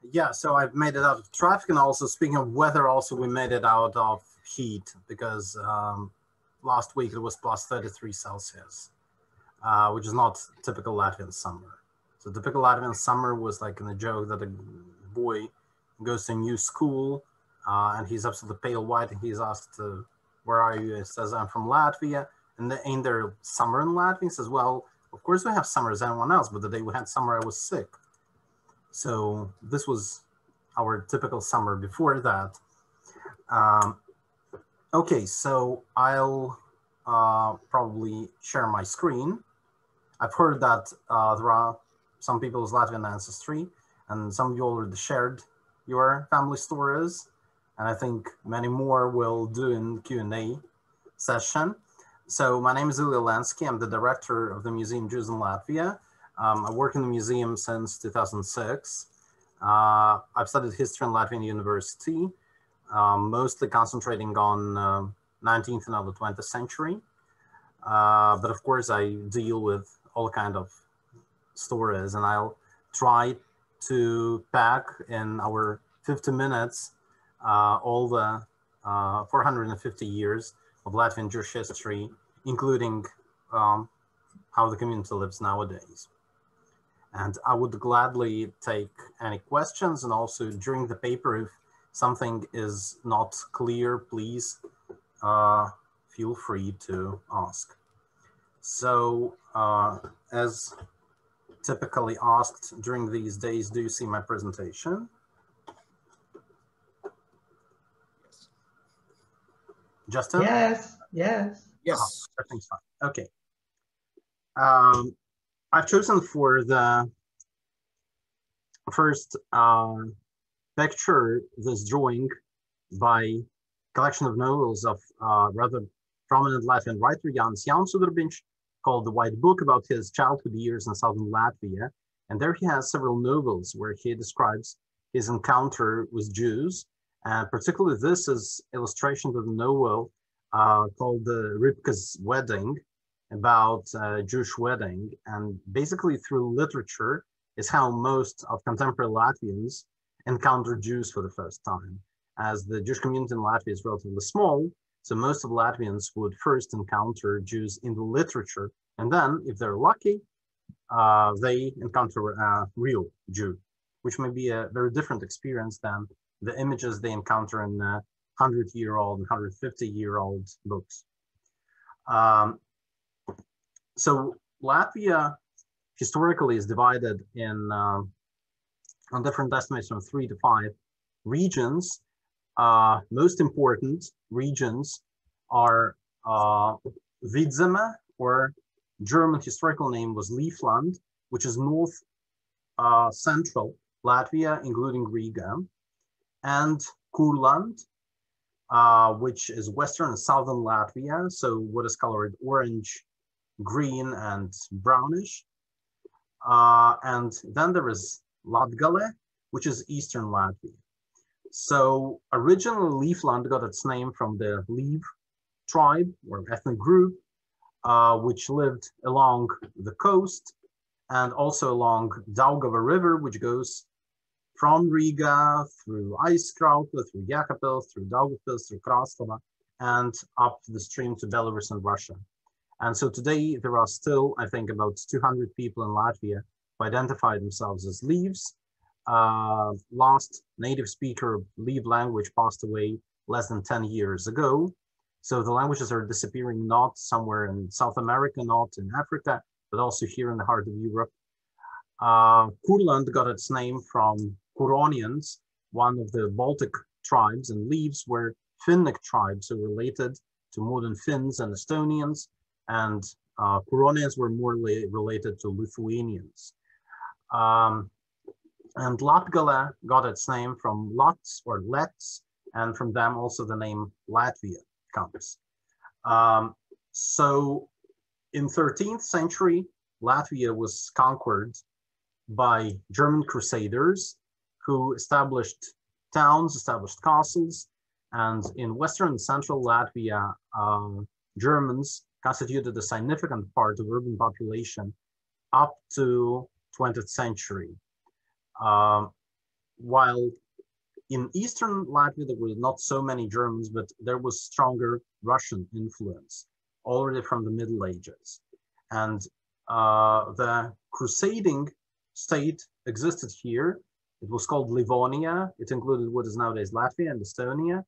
Yeah, so I've made it out of traffic, and also speaking of weather, also we made it out of heat because last week it was plus 33 Celsius, which is not typical Latvian summer. So typical Latvian summer was like in a joke that a boy goes to a new school and he's absolutely pale white, and he's asked, where are you? He says, I'm from Latvia. And ain't there summer in Latvia? He says, well, of course we have summer as anyone else, but the day we had summer, I was sick. So this was our typical summer before that. Okay, so I'll probably share my screen. I've heard that there are some people's Latvian ancestry, and some of you already shared your family stories, and I think many more will do in Q&A session. So my name is Ilya Lensky. I'm the director of the Museum Jews in Latvia. I work in the museum since 2006. I've studied history in Latvian University, mostly concentrating on 19th and early 20th century. But of course, I deal with all kind of stories, and I'll try to pack in our 50 minutes all the 450 years of Latvian Jewish history, including how the community lives nowadays. And I would gladly take any questions, and also during the paper, if something is not clear, please feel free to ask. So as typically asked during these days, do you see my presentation? Justin? Yes, yes. Yes. Oh, everything's fine. Okay. I've chosen for the first picture this drawing by collection of novels of rather prominent Latvian writer Jānis Jaunsudarbiņš, called The White Book, about his childhood years in southern Latvia. And there he has several novels where he describes his encounter with Jews. And particularly this is illustration to the novel called The Ribka's Wedding, about a Jewish wedding. And basically through literature is how most of contemporary Latvians encounter Jews for the first time. As the Jewish community in Latvia is relatively small, so most of Latvians would first encounter Jews in the literature, and then, if they're lucky, they encounter a real Jew, which may be a very different experience than the images they encounter in 100-year-old and 150-year-old books. So Latvia historically is divided in, on different estimates, from 3 to 5 regions. Most important regions are Vidzeme, or German historical name was Livland, which is north central Latvia, including Riga, and Kurland, which is western and southern Latvia, so what is colored orange, green, and brownish. And then there is Latgale, which is eastern Latvia. So originally Livland got its name from the Liv tribe or ethnic group, which lived along the coast and also along Daugava River, which goes from Riga through Aizkraukle, through Jēkabpils, through Daugavpils, through Krāslava, and up the stream to Belarus and Russia. And so today there are still, I think, about 200 people in Latvia who identify themselves as Livs. Last native speaker of Liv language passed away less than 10 years ago. So the languages are disappearing, not somewhere in South America, not in Africa, but also here in the heart of Europe. Kurland got its name from Kuronians, one of the Baltic tribes, and Livs were Finnic tribes, so related to modern Finns and Estonians, and Kuronians were more related to Lithuanians. And Latgale got its name from Lats or Lets, and from them also the name Latvia comes. So in 13th century, Latvia was conquered by German crusaders who established towns, established castles, and in western and central Latvia, Germans constituted a significant part of urban population up to 20th century. while in Eastern Latvia, there were not so many Germans, but there was stronger Russian influence already from the Middle Ages. And the crusading state existed here. It was called Livonia. It included what is nowadays Latvia and Estonia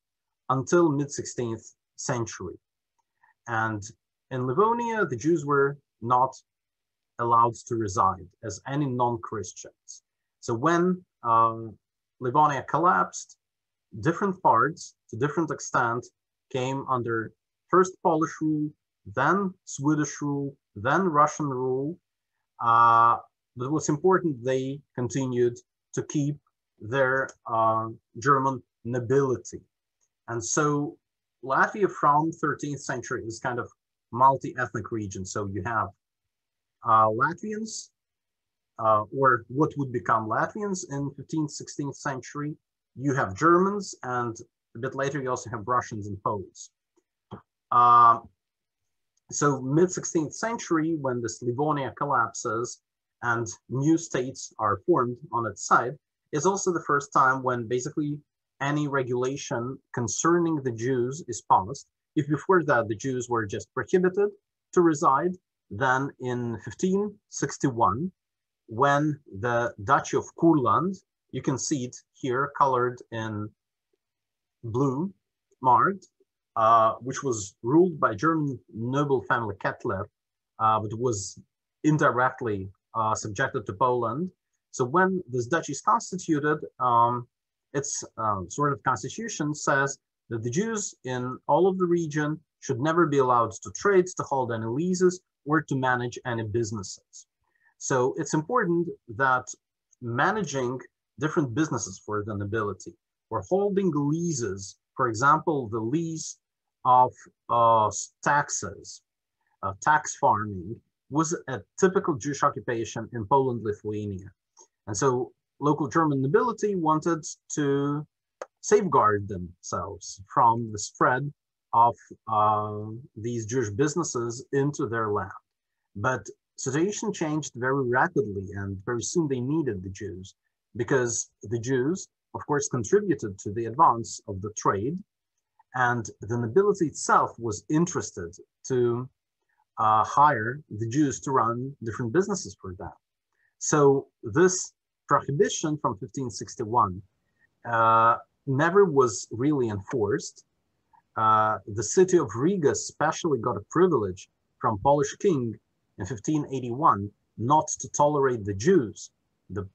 until mid-16th century. And in Livonia, the Jews were not allowed to reside as any non-Christians. So when Livonia collapsed, different parts, to different extent, came under first Polish rule, then Swedish rule, then Russian rule. But what's important, they continued to keep their German nobility. And so Latvia from 13th century is kind of multi-ethnic region. So you have Latvians, or what would become Latvians in 15th, 16th century. You have Germans, and a bit later you also have Russians and Poles. So mid-16th century, when this Livonia collapses and new states are formed on its side, is also the first time when basically any regulation concerning the Jews is passed. If before that the Jews were just prohibited to reside, then in 1561, when the Duchy of Kurland, you can see it here colored in blue, marked, which was ruled by German noble family Kettler, but was indirectly subjected to Poland. So when this duchy is constituted, its sort of constitution says that the Jews in all of the region should never be allowed to trade, to hold any leases, or to manage any businesses. So it's important that managing different businesses for the nobility, or holding leases, for example, the lease of taxes, tax farming, was a typical Jewish occupation in Poland, Lithuania. And so local German nobility wanted to safeguard themselves from the spread of these Jewish businesses into their land. But situation changed very rapidly, and very soon they needed the Jews, because the Jews, of course, contributed to the advance of the trade, and the nobility itself was interested to hire the Jews to run different businesses for them. So this prohibition from 1561 never was really enforced. The city of Riga especially got a privilege from Polish king in 1581 not to tolerate the Jews. The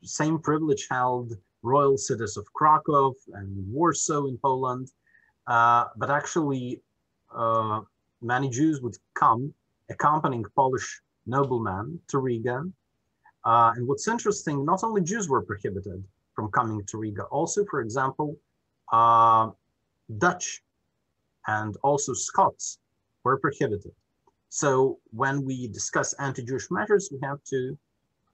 same privilege held royal cities of Krakow and Warsaw in Poland, but actually many Jews would come accompanying Polish noblemen to Riga. And what's interesting, not only Jews were prohibited from coming to Riga, also, for example, Dutch and also Scots were prohibited. So when we discuss anti-Jewish measures, we have to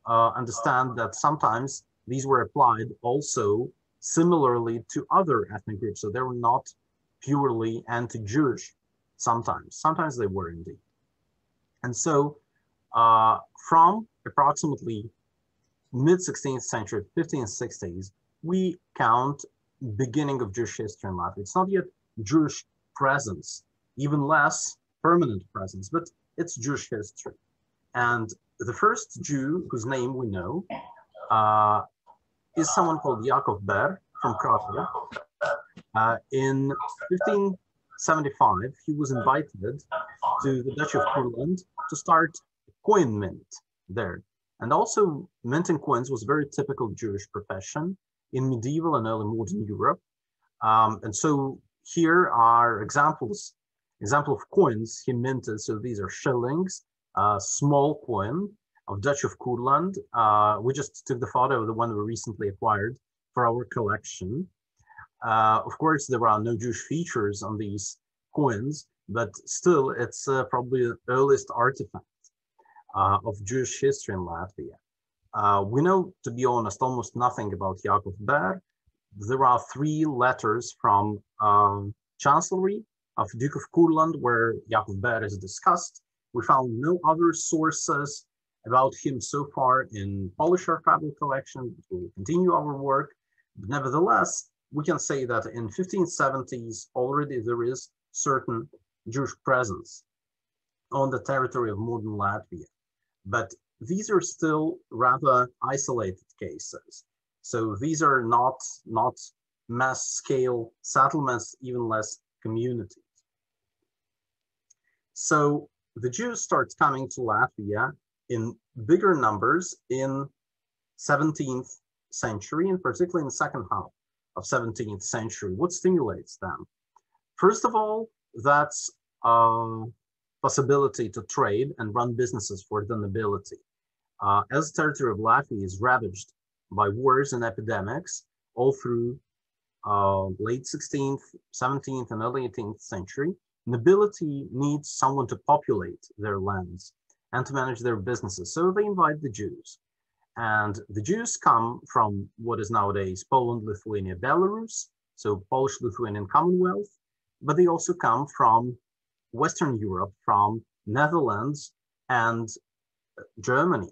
understand that sometimes these were applied also similarly to other ethnic groups. So they were not purely anti-Jewish sometimes. Sometimes they were indeed. And so from approximately mid-16th century, 1560s, we count beginning of Jewish history in Latvia. It's not yet Jewish presence, even less permanent presence, but it's Jewish history. And the first Jew whose name we know is someone called Yakov Ber from Krakow. In 1575, he was invited to the Duchy of Kurland to start a coin mint there. And also minting coins was a very typical Jewish profession in medieval and early modern Europe. And so here are example of coins he minted. So these are shillings, small coin of Duchy of Kurland. We just took the photo of the one we recently acquired for our collection. Of course, there are no Jewish features on these coins, but still it's probably the earliest artifact of Jewish history in Latvia. We know, to be honest, almost nothing about Yakov Ber. There are 3 letters from Chancellery of Duke of Kurland where Yakov Ber is discussed. We found no other sources about him so far in Polish archival collection. We will continue our work. Nevertheless, we can say that in 1570s already there is certain Jewish presence on the territory of modern Latvia, but these are still rather isolated cases. So these are not mass scale settlements, even less communities. So the Jews start coming to Latvia in bigger numbers in 17th century, and particularly in the second half of 17th century. What stimulates them? First of all, that's possibility to trade and run businesses for the nobility. As the territory of Latvia is ravaged by wars and epidemics all through late 16th, 17th, and early 18th century, nobility needs someone to populate their lands and to manage their businesses. So they invite the Jews. And the Jews come from what is nowadays Poland, Lithuania, Belarus, so Polish-Lithuanian Commonwealth, but they also come from Western Europe, from Netherlands and Germany.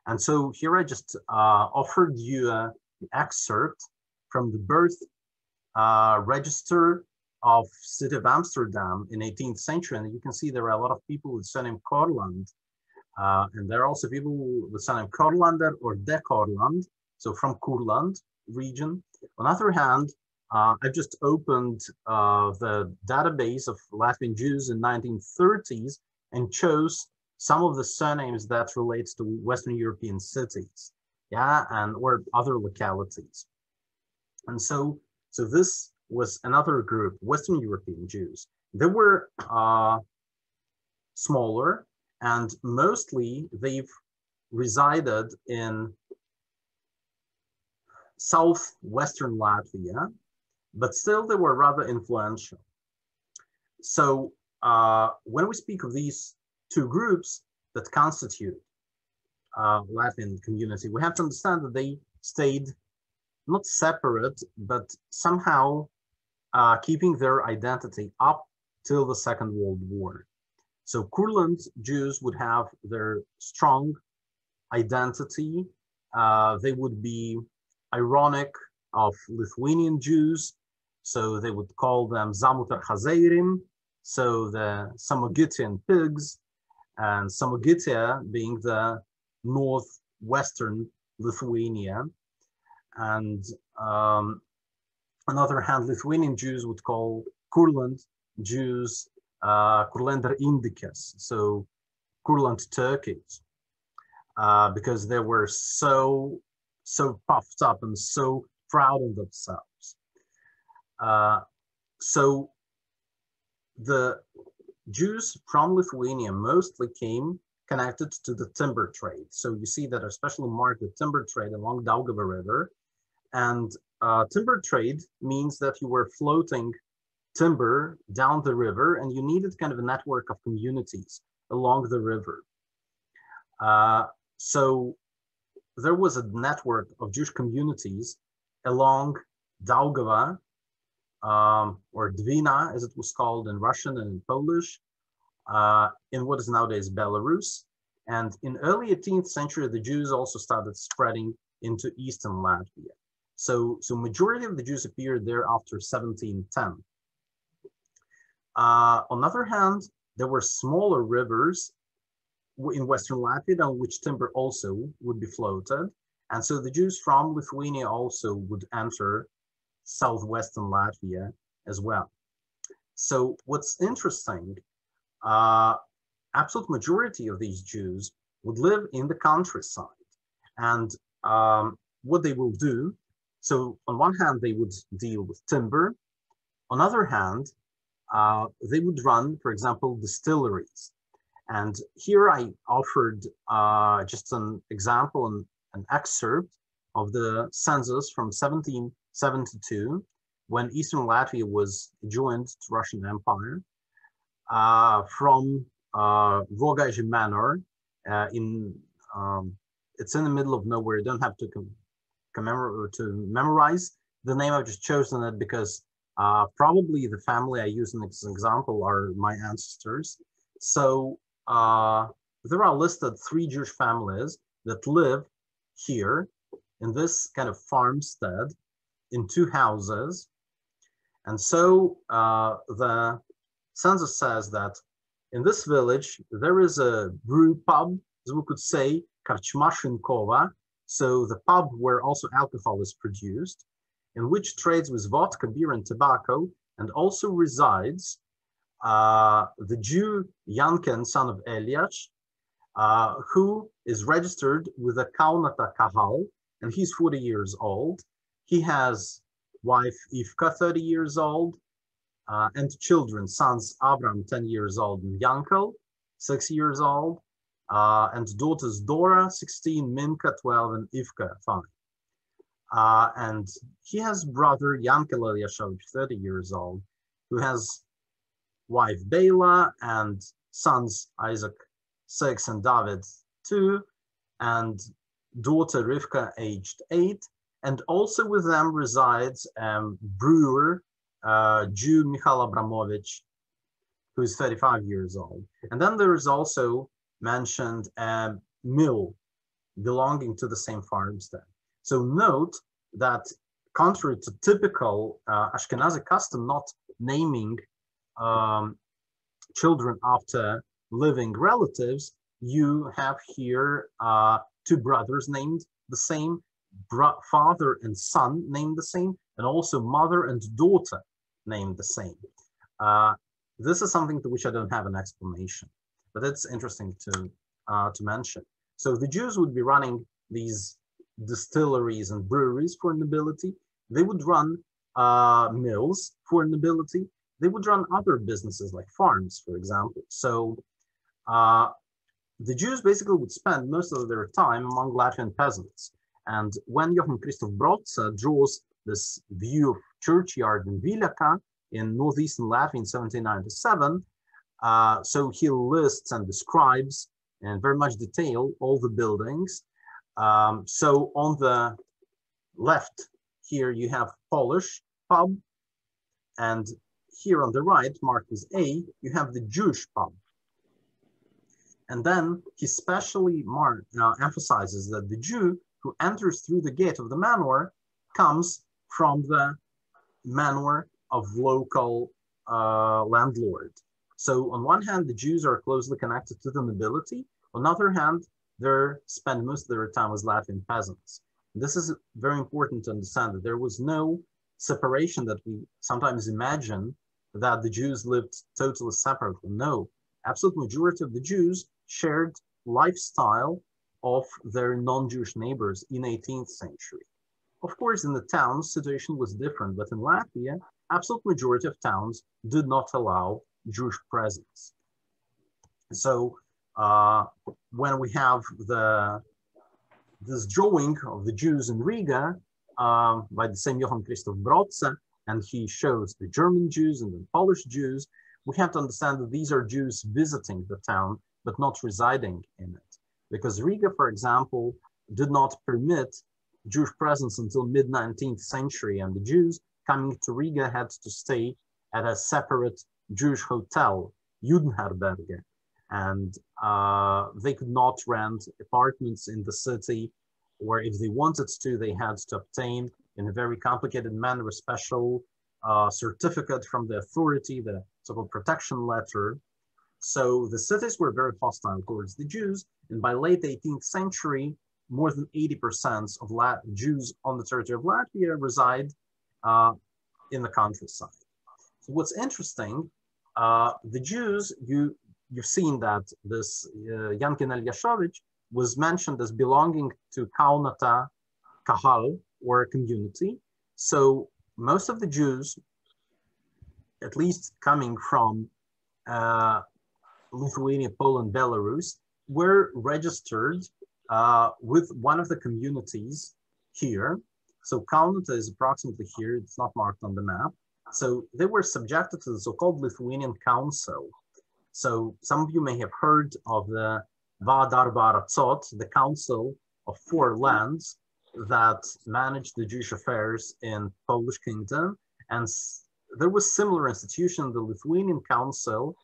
And so here I just offered you an excerpt from the birth register of city of Amsterdam in 18th century. And you can see there are a lot of people with the surname Korland. And there are also people with the surname Korlander or de Korland, so from Kurland region. On the other hand, I've just opened the database of Latvian Jews in 1930s and chose some of the surnames that relates to Western European cities, yeah, and or other localities. And so this was another group, Western European Jews. They were smaller, and mostly they've resided in southwestern Latvia, but still they were rather influential. So when we speak of these two groups that constitute Latvian community, we have to understand that they stayed not separate, but somehow keeping their identity up till the Second World War. So Kurland Jews would have their strong identity. They would be ironic of Lithuanian Jews. So they would call them Zamutar Hazeirim, so the Samogitian pigs, and Samogitia being the northwestern Lithuania. And on the other hand, Lithuanian Jews would call Kurland Jews Kurlander Indicus, so Kurland Turkeys, because they were so puffed up and so proud of themselves. So the Jews from Lithuania mostly came connected to the timber trade. So you see that especially marked the timber trade along Daugava River. And timber trade means that you were floating timber down the river, and you needed kind of a network of communities along the river. So there was a network of Jewish communities along Daugava, or Dvina, as it was called in Russian and in Polish, in what is nowadays Belarus. And in early 18th century, the Jews also started spreading into Eastern Latvia. So majority of the Jews appeared there after 1710. On the other hand, there were smaller rivers in Western Latvia on which timber also would be floated. And so the Jews from Lithuania also would enter southwestern Latvia as well. So what's interesting, absolute majority of these Jews would live in the countryside. And what they will do, so on one hand, they would deal with timber. On the other hand, they would run, for example, distilleries. And here I offered just an example and an excerpt of the census from 1772, when Eastern Latvia was joined to Russian Empire, from Vogaji Manor. It's in the middle of nowhere. You don't have to memorize the name. I've just chosen it because probably the family I use as an example are my ancestors. So there are listed 3 Jewish families that live here in this kind of farmstead. in 2 houses. And so the census says that in this village, there is a brew pub, as we could say, Karczmaszynkova, so the pub where also alcohol is produced, in which trades with vodka, beer, and tobacco, and also resides the Jew Yankin, son of Eliash, who is registered with the Kaunata Kahal, and he's 40 years old. He has wife Ivka, 30 years old, and children, sons Abram, 10 years old, and Yankel, 6 years old, and daughters Dora, 16, Minka, 12, and Ivka, 5. And he has brother Yankel Eliashovich, 30 years old, who has wife Bela and sons Isaac, 6, and David, 2, and daughter Rivka, aged 8. And also with them resides brewer Jew Michal Abramovich, who is 35 years old. And then there is also mentioned a mill belonging to the same farmstead. So note that contrary to typical Ashkenazi custom, not naming children after living relatives, you have here 2 brothers named the same, father and son named the same, and also mother and daughter named the same. This is something to which I don't have an explanation, but it's interesting to mention. So the Jews would be running these distilleries and breweries for nobility. They would run mills for nobility. They would run other businesses like farms, for example. So the Jews basically would spend most of their time among Latvian peasants. And when Johann Christoph Brodza draws this view of churchyard in Viļaka in northeastern Latvia in 1797, so he lists and describes in very much detail all the buildings. So on the left here you have Polish pub, and here on the right, marked as A, you have the Jewish pub. And then he specially emphasizes that the Jew who enters through the gate of the manor comes from the manor of local landlord. So on one hand, the Jews are closely connected to the nobility. On the other hand, they spend most of their time as Latvian peasants. This is very important to understand, that there was no separation that we sometimes imagine, that the Jews lived totally separately. No, absolute majority of the Jews shared lifestyle of their non-Jewish neighbors in 18th century. Of course, in the towns, situation was different, but in Latvia, absolute majority of towns did not allow Jewish presence. So when we have this drawing of the Jews in Riga by the same Johann Christoph Brodza, and he shows the German Jews and the Polish Jews, we have to understand that these are Jews visiting the town, but not residing in it. Because Riga, for example, did not permit Jewish presence until mid-19th century, and the Jews coming to Riga had to stay at a separate Jewish hotel, Judenherberge, and they could not rent apartments in the city, or if they wanted to, they had to obtain in a very complicated manner a special certificate from the authority, the so-called protection letter. So the cities were very hostile towards the Jews, and by late 18th century, more than 80% of Jews on the territory of Latvia reside in the countryside. So what's interesting, the Jews, you've seen that this Yankin Eliashovich was mentioned as belonging to Kaunata Kahal, or community. So most of the Jews, at least coming from Lithuania, Poland, Belarus, were registered with one of the communities here. So Kaunata is approximately here, it's not marked on the map. So they were subjected to the so-called Lithuanian Council. So some of you may have heard of the Vādarba Aratzot, the Council of 4 lands that managed the Jewish affairs in Polish Kingdom. And there was similar institution, the Lithuanian Council,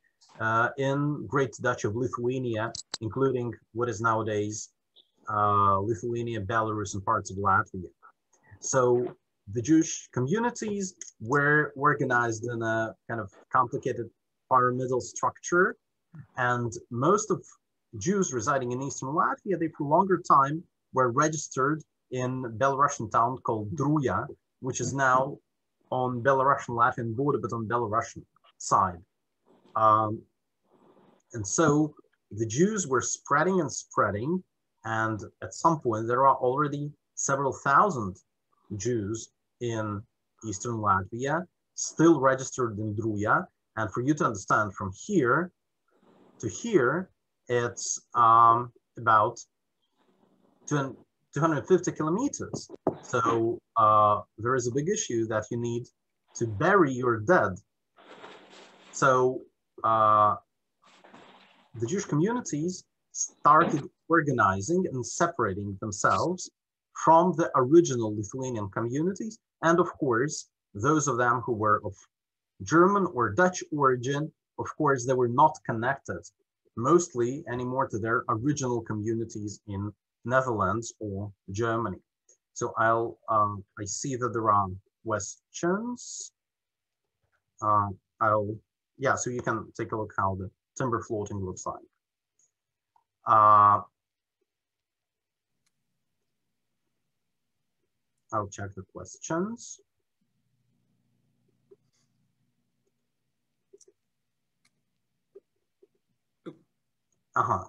in Great Duchy of Lithuania, including what is nowadays Lithuania, Belarus, and parts of Latvia. So the Jewish communities were organized in a kind of complicated pyramidal structure, and most of Jews residing in eastern Latvia, they for a longer time were registered in Belarusian town called Druya, which is now on Belarusian-Latvian border, but on Belarusian side. And so the Jews were spreading and spreading, and at some point there are already several thousand Jews in eastern Latvia, still registered in Druya. And for you to understand, from here to here, it's about 250 kilometers. So there is a big issue that you need to bury your dead. So the Jewish communities started organizing and separating themselves from the original Lithuanian communities. And of course, those of them who were of German or Dutch origin, of course, they were not connected mostly anymore to their original communities in Netherlands or Germany. So I see that there are questions. Yeah, so you can take a look how the timber floating looks like. I'll check the questions.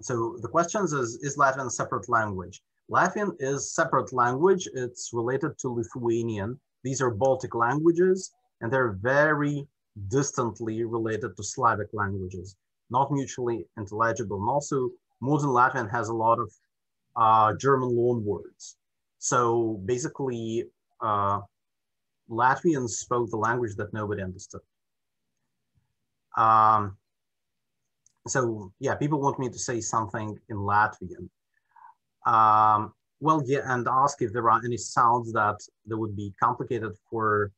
So the questions is Latvian a separate language? Latvian is separate language. It's related to Lithuanian. These are Baltic languages, and they're very distantly related to Slavic languages, not mutually intelligible. And also, modern Latvian has a lot of German loan words. So basically, Latvians spoke the language that nobody understood. So yeah, people want me to say something in Latvian. Well, yeah, and ask if there are any sounds that would be complicated for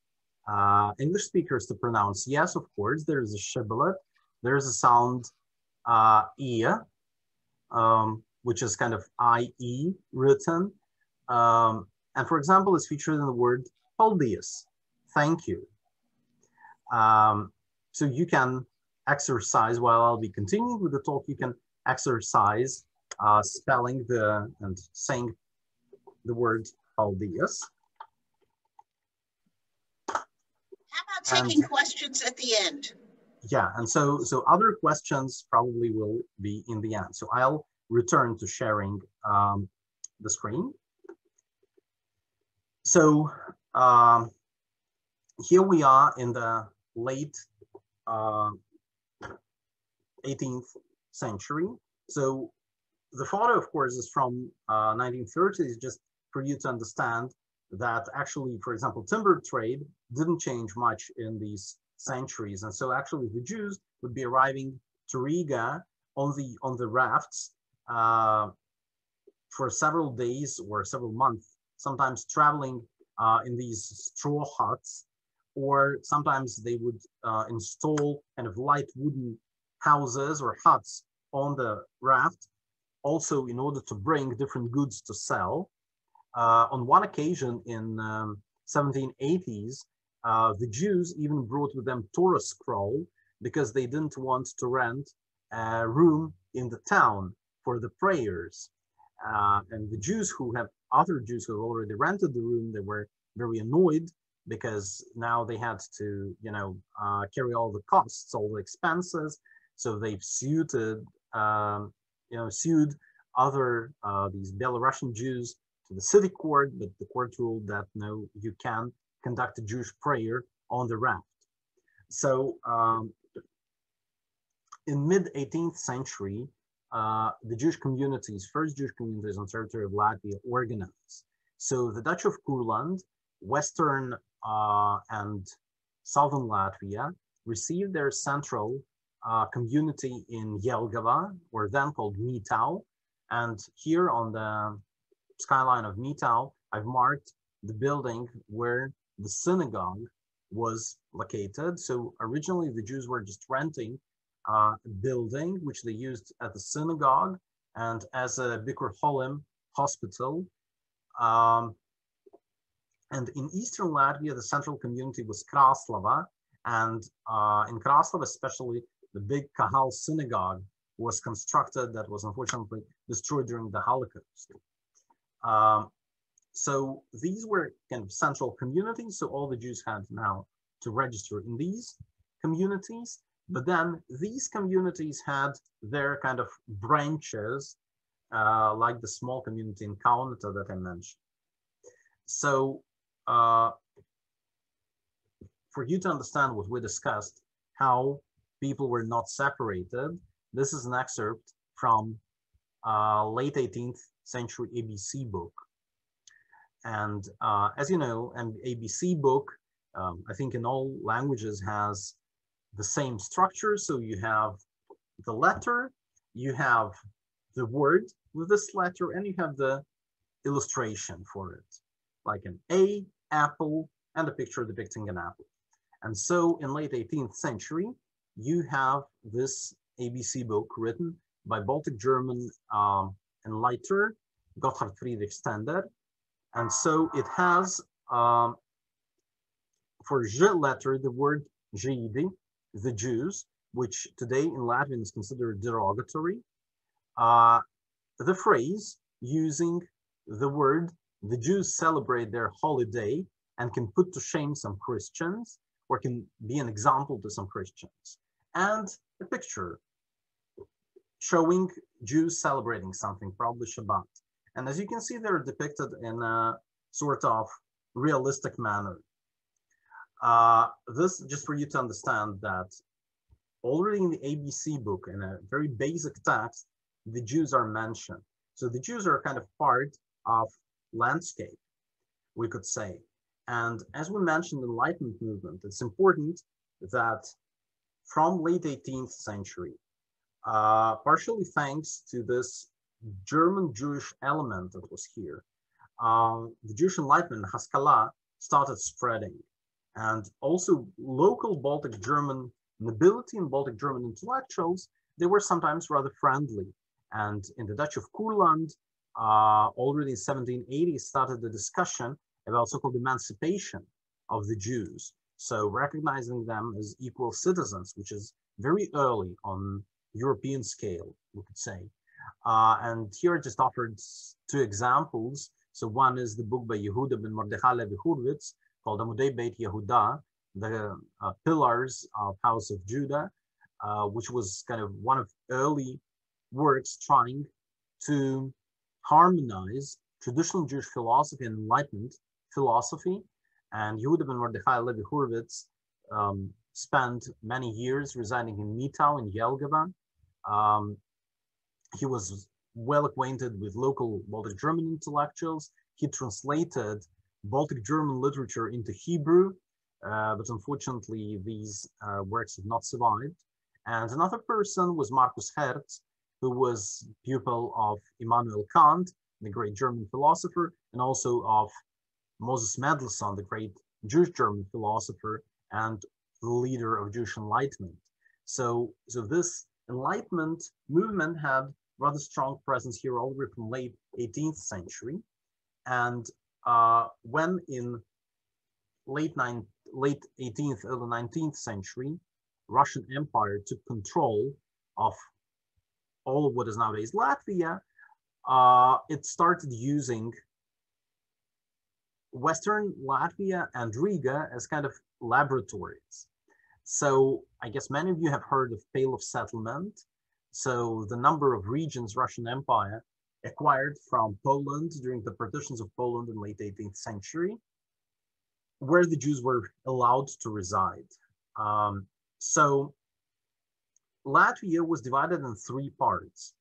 English speakers to pronounce. Yes, of course, there's a shibboleth. There's a sound ia, which is kind of IE written. And for example, it's featured in the word paldies, thank you. So you can exercise, while I'll be continuing with the talk, you can exercise spelling and saying the word paldies. How about taking questions at the end? Yeah, and so other questions probably will be in the end. So I'll return to sharing the screen. So here we are in the late 18th century. So the photo, of course, is from 1930s, just for you to understand that actually, for example, timber trade didn't change much in these centuries. And so actually the Jews would be arriving to Riga on the rafts for several days or several months, sometimes traveling in these straw huts, or sometimes they would install kind of light wooden houses or huts on the raft, also in order to bring different goods to sell. On one occasion in 1780s, the Jews even brought with them Torah scroll because they didn't want to rent a room in the town for the prayers. And the Jews other Jews who already rented the room, they were very annoyed because now they had to, carry all the costs, all the expenses. So they've sued other these Belarusian Jews to the city court, but the court ruled that no, you can't conduct a Jewish prayer on the raft. So in mid-18th century, the Jewish communities, first Jewish communities on the territory of Latvia organized. So the Dutch of Courland, Western and Southern Latvia received their central community in Jelgava, or then called Mitau. And here on the skyline of Mitau, I've marked the building where the synagogue was located. So originally the Jews were just renting a building which they used at the synagogue and as a Bikur Cholim hospital. And in eastern Latvia, the central community was Kraslava. And in Kraslava, especially, the big Kahal synagogue was constructed that was unfortunately destroyed during the Holocaust. So these were kind of central communities. So all the Jews had now to register in these communities. But then these communities had their kind of branches, like the small community in Kaunata that I mentioned. So for you to understand what we discussed, how people were not separated, this is an excerpt from late 18th century ABC book. And as you know, an ABC book, I think in all languages has the same structure. So you have the letter, you have the word with this letter, and you have the illustration for it, like an A, apple, and a picture depicting an apple. And so in late 18th century, you have this ABC book written by Baltic German enlightenor Gotthard Friedrich Stender. And so it has, for J letter, the word Žydi, the Jews, which today in Latvian is considered derogatory. The phrase using the word, the Jews celebrate their holiday and can put to shame some Christians, or can be an example to some Christians. And a picture showing Jews celebrating something, probably Shabbat. And as you can see, they're depicted in a sort of realistic manner. This, just for you to understand that already in the ABC book, in a very basic text, the Jews are mentioned. So the Jews are kind of part of landscape, we could say. And as we mentioned in the Enlightenment movement, it's important that from late 18th century, partially thanks to this German Jewish element that was here, the Jewish Enlightenment, Haskalah, started spreading. And also local Baltic German nobility and Baltic German intellectuals, they were sometimes rather friendly. And in the Dutch of Courland, already in 1780, started the discussion about so-called emancipation of the Jews. So recognizing them as equal citizens, which is very early on European scale, we could say. And here I just offered two examples. So one is the book by Yehuda ben Mordechai Levi Hurwitz called Amudei Beit Yehuda, the Pillars of House of Judah, which was kind of one of early works trying to harmonize traditional Jewish philosophy and Enlightenment philosophy. And Yehuda ben Mordechai Levi Hurwitz spent many years residing in Mitau in Jelgava. He was well acquainted with local Baltic German intellectuals. He translated Baltic German literature into Hebrew, but unfortunately these works have not survived. And another person was Markus Herz, who was pupil of Immanuel Kant, the great German philosopher, and also of Moses Mendelssohn, the great Jewish German philosopher and the leader of Jewish Enlightenment. So this Enlightenment movement had rather strong presence here already from late 18th century. And when in late 18th, early 19th century, Russian Empire took control of all of what is nowadays Latvia, it started using Western Latvia and Riga as kind of laboratories. So I guess many of you have heard of Pale of Settlement. So the number of regions Russian Empire acquired from Poland during the partitions of Poland in late 18th century, where the Jews were allowed to reside. So Latvia was divided in three parts.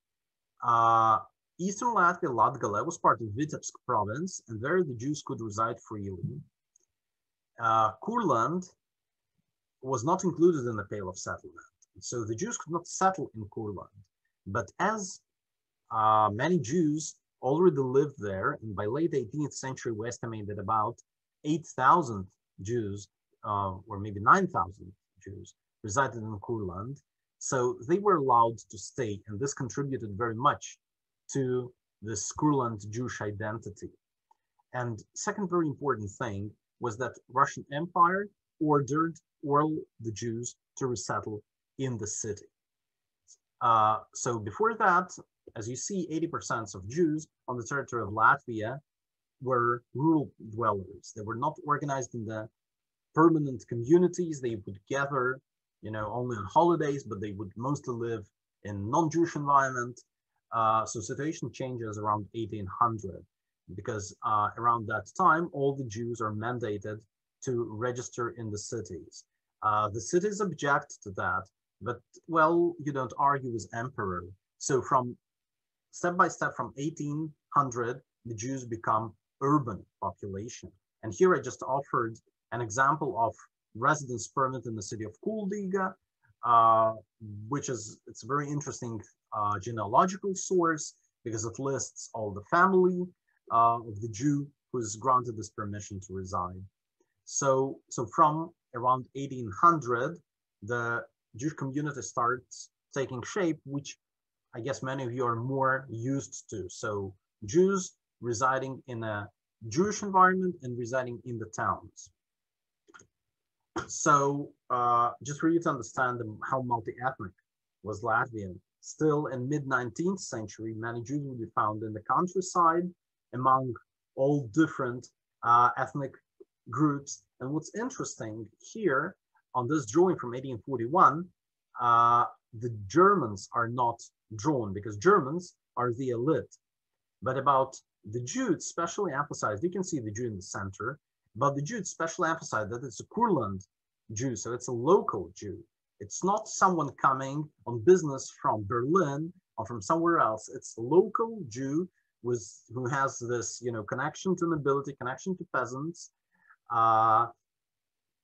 Eastern Latvia, Latgale, was part of Vitebsk province, and there the Jews could reside freely. Courland was not included in the Pale of Settlement, so the Jews could not settle in Courland. But as many Jews already lived there, and by late 18th century, we estimate that about 8,000 Jews, or maybe 9,000 Jews, resided in Courland. So they were allowed to stay, and this contributed very much to this Courland Jewish identity. And second very important thing was that Russian Empire ordered all the Jews to resettle in the city. So before that, as you see, 80% of Jews on the territory of Latvia were rural dwellers. They were not organized in the permanent communities. They would gather, only on holidays, but they would mostly live in non-Jewish environment. So situation changes around 1800, because around that time, all the Jews are mandated to register in the cities. The cities object to that, but, well, you don't argue with emperor. So from step by step, from 1800, the Jews become urban population. And here I just offered an example of residence permit in the city of Kuldiga, which it's a very interesting genealogical source, because it lists all the family of the Jew who is granted this permission to reside. So from around 1800, the Jewish community starts taking shape, which I guess many of you are more used to. So Jews residing in a Jewish environment and residing in the towns. So just for you to understand how multi-ethnic was Latvia, still in mid-19th century, many Jews would be found in the countryside among all different ethnic groups. And what's interesting here on this drawing from 1841, the Germans are not drawn, because Germans are the elite. But about the Jews, especially emphasized, you can see the Jew in the center, but the Jews especially emphasized that it's a Kurland Jew, so it's a local Jew. It's not someone coming on business from Berlin or from somewhere else. It's a local Jew who has this, connection to nobility, connection to peasants,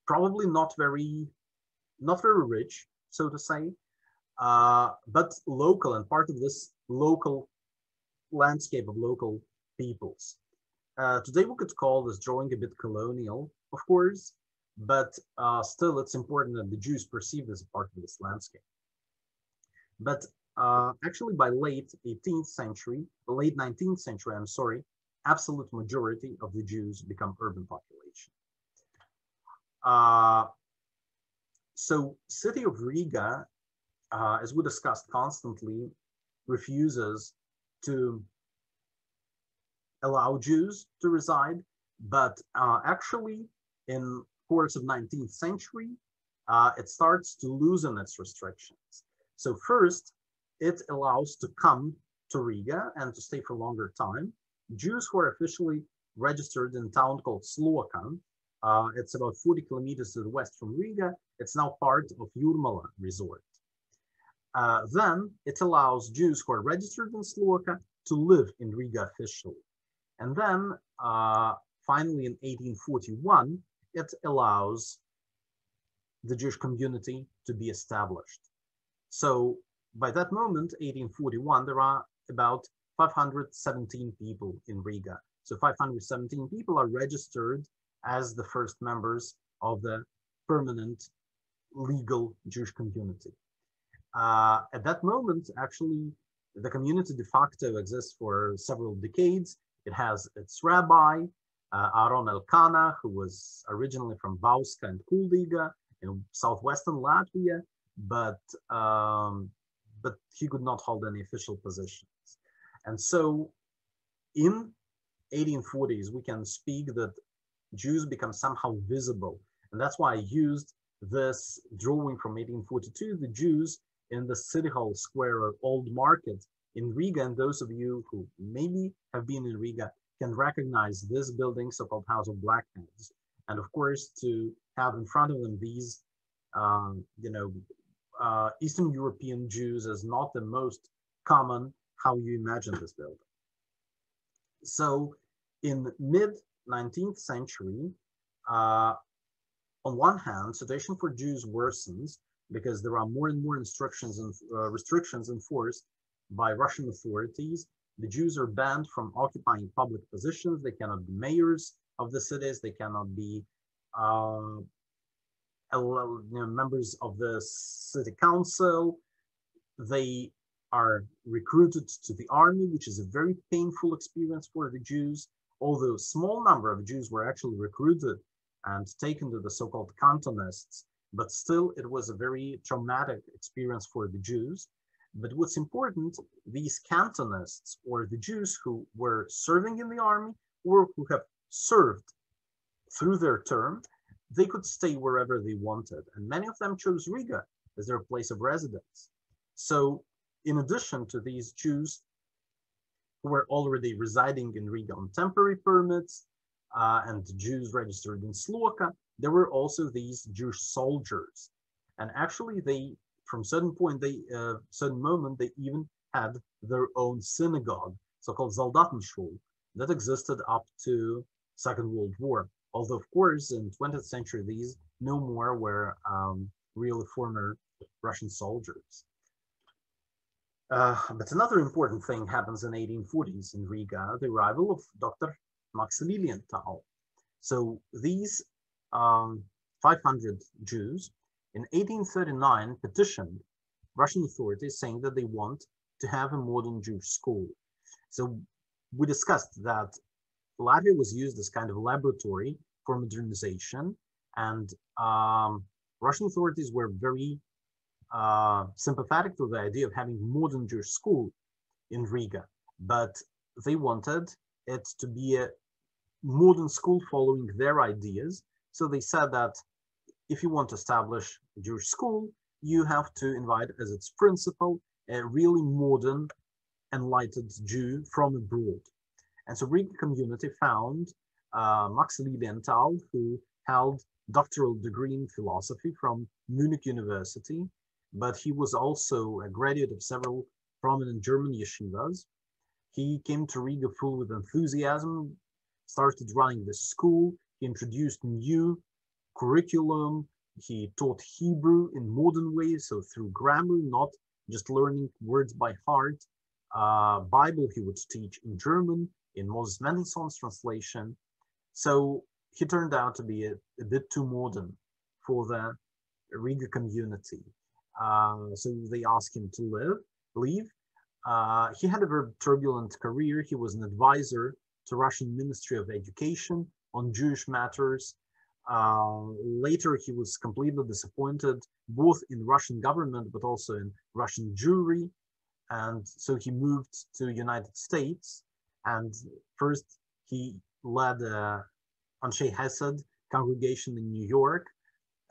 probably not very rich, so to say, but local and part of this local landscape of local peoples. Today we could call this drawing a bit colonial, of course, but still it's important that the Jews perceive as a part of this landscape. But actually by late 19th century, I'm sorry, absolute majority of the Jews become urban population. So city of Riga, as we discussed constantly, refuses to allow Jews to reside, but actually in course of 19th century, it starts to loosen its restrictions. So first, it allows to come to Riga and to stay for a longer time Jews who are officially registered in a town called Slokan. It's about 40 kilometers to the west from Riga. It's now part of Jurmala resort. Then it allows Jews who are registered in Sloka to live in Riga officially. And then finally in 1841, it allows the Jewish community to be established. So by that moment, 1841, there are about 517 people in Riga. So 517 people are registered as the first members of the permanent legal Jewish community. At that moment, actually, the community de facto exists for several decades. It has its rabbi, Aaron Elkana, who was originally from Bauska and Kuldiga in southwestern Latvia, but he could not hold any official positions. And so in 1840s, we can speak that Jews become somehow visible. And that's why I used this drawing from 1842, the Jews in the City Hall Square or Old Market in Riga. And those of you who maybe have been in Riga can recognize this building, so-called House of Blackheads. And of course, to have in front of them these, Eastern European Jews is not the most common how you imagine this building. So in mid-19th century, on one hand, situation for Jews worsens because there are more and more restrictions enforced by Russian authorities. The Jews are banned from occupying public positions. They cannot be mayors of the cities. They cannot be members of the city council. They are recruited to the army, which is a very painful experience for the Jews. although a small number of Jews were actually recruited and taken to the so-called cantonists, but still it was a very traumatic experience for the Jews. But what's important, these cantonists, or the Jews who were serving in the army or who have served through their term, they could stay wherever they wanted. And many of them chose Riga as their place of residence. So in addition to these Jews who were already residing in Riga on temporary permits and Jews registered in Sloka, there were also these Jewish soldiers. And actually they, from certain moment, they even had their own synagogue, so-called Soldatenschule, that existed up to Second World War. Although, of course, in 20th century, these no more were really former Russian soldiers. But another important thing happens in 1840s in Riga, the arrival of Dr. Max Lilienthal. So these 500 Jews in 1839 petitioned Russian authorities saying that they want to have a modern Jewish school. So we discussed that Latvia was used as kind of a laboratory for modernization, and Russian authorities were very sympathetic to the idea of having modern Jewish school in Riga, but they wanted it to be a modern school following their ideas. So they said that if you want to establish a Jewish school, you have to invite as its principal a really modern, enlightened Jew from abroad. And so Riga community found Max Lilienthal, who held doctoral degree in philosophy from Munich University, but he was also a graduate of several prominent German yeshivas. He came to Riga full with enthusiasm, started running the school. He introduced new curriculum. He taught Hebrew in modern ways, so through grammar, not just learning words by heart. Bible he would teach in German, in Moses Mendelssohn's translation. So he turned out to be a bit too modern for the Riga community. So they asked him to leave. He had a very turbulent career. He was an advisor to Russian Ministry of Education on Jewish matters. Later, he was completely disappointed both in Russian government, but also in Russian Jewry. And so he moved to United States. And first, he led Anshe Hesed congregation in New York,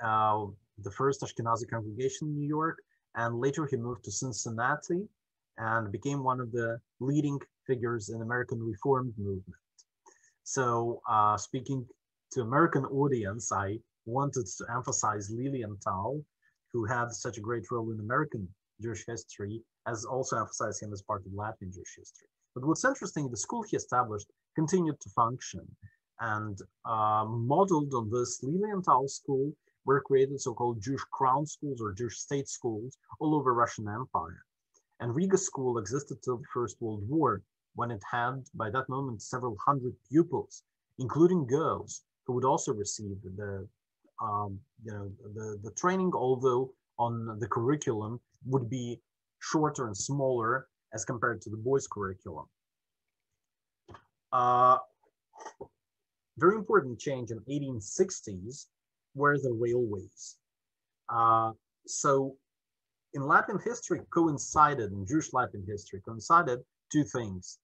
the first Ashkenazi congregation in New York. And later, he moved to Cincinnati and became one of the leading figures in American Reform movement. So speaking to American audience, I wanted to emphasize Lilienthal, who had such a great role in American Jewish history, as also emphasize him as part of Latvian Jewish history. But what's interesting, the school he established continued to function, and modeled on this Lilienthal school were created so-called Jewish crown schools or Jewish state schools all over Russian Empire. And Riga school existed till the First World War, when it had, by that moment, several hundred pupils, including girls, who would also receive the training, although on the curriculum would be shorter and smaller as compared to the boys' curriculum. Very important change in 1860s were the railways. So in Latvian history coincided, in Jewish Latvian history coincided two things: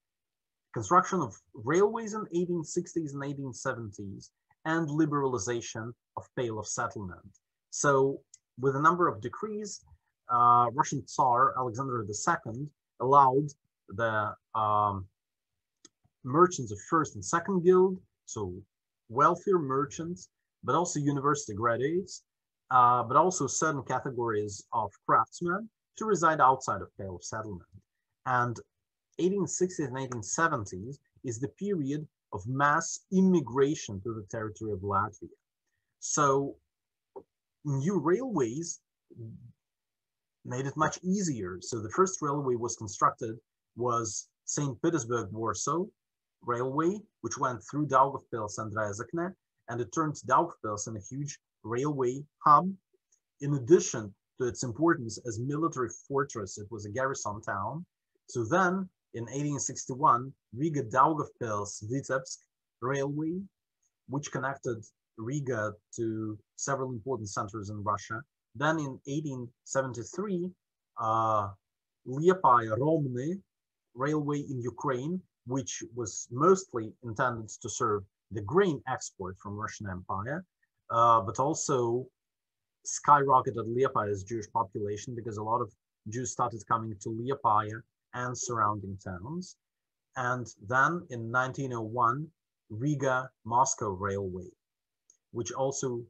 construction of railways in 1860s and 1870s, and liberalization of Pale of Settlement. So with a number of decrees, Russian Tsar Alexander II allowed the merchants of first and second guild, so wealthier merchants, but also university graduates, but also certain categories of craftsmen to reside outside of Pale of Settlement. And 1860s and 1870s is the period of mass immigration to the territory of Latvia. So new railways made it much easier. So the first railway was constructed was St. Petersburg, Warsaw railway, which went through Daugavpils and Rezekne, and it turned Daugavpils in a huge railway hub. In addition to its importance as military fortress, it was a garrison town. So then in 1861, Riga, Daugavpils, Vitebsk, railway, which connected Riga to several important centers in Russia. Then in 1873, Liepaja-Romny railway in Ukraine, which was mostly intended to serve the grain export from Russian Empire, but also skyrocketed Liepaja's Jewish population because a lot of Jews started coming to Liepaja and surrounding towns. And then in 1901, Riga-Moscow Railway, which also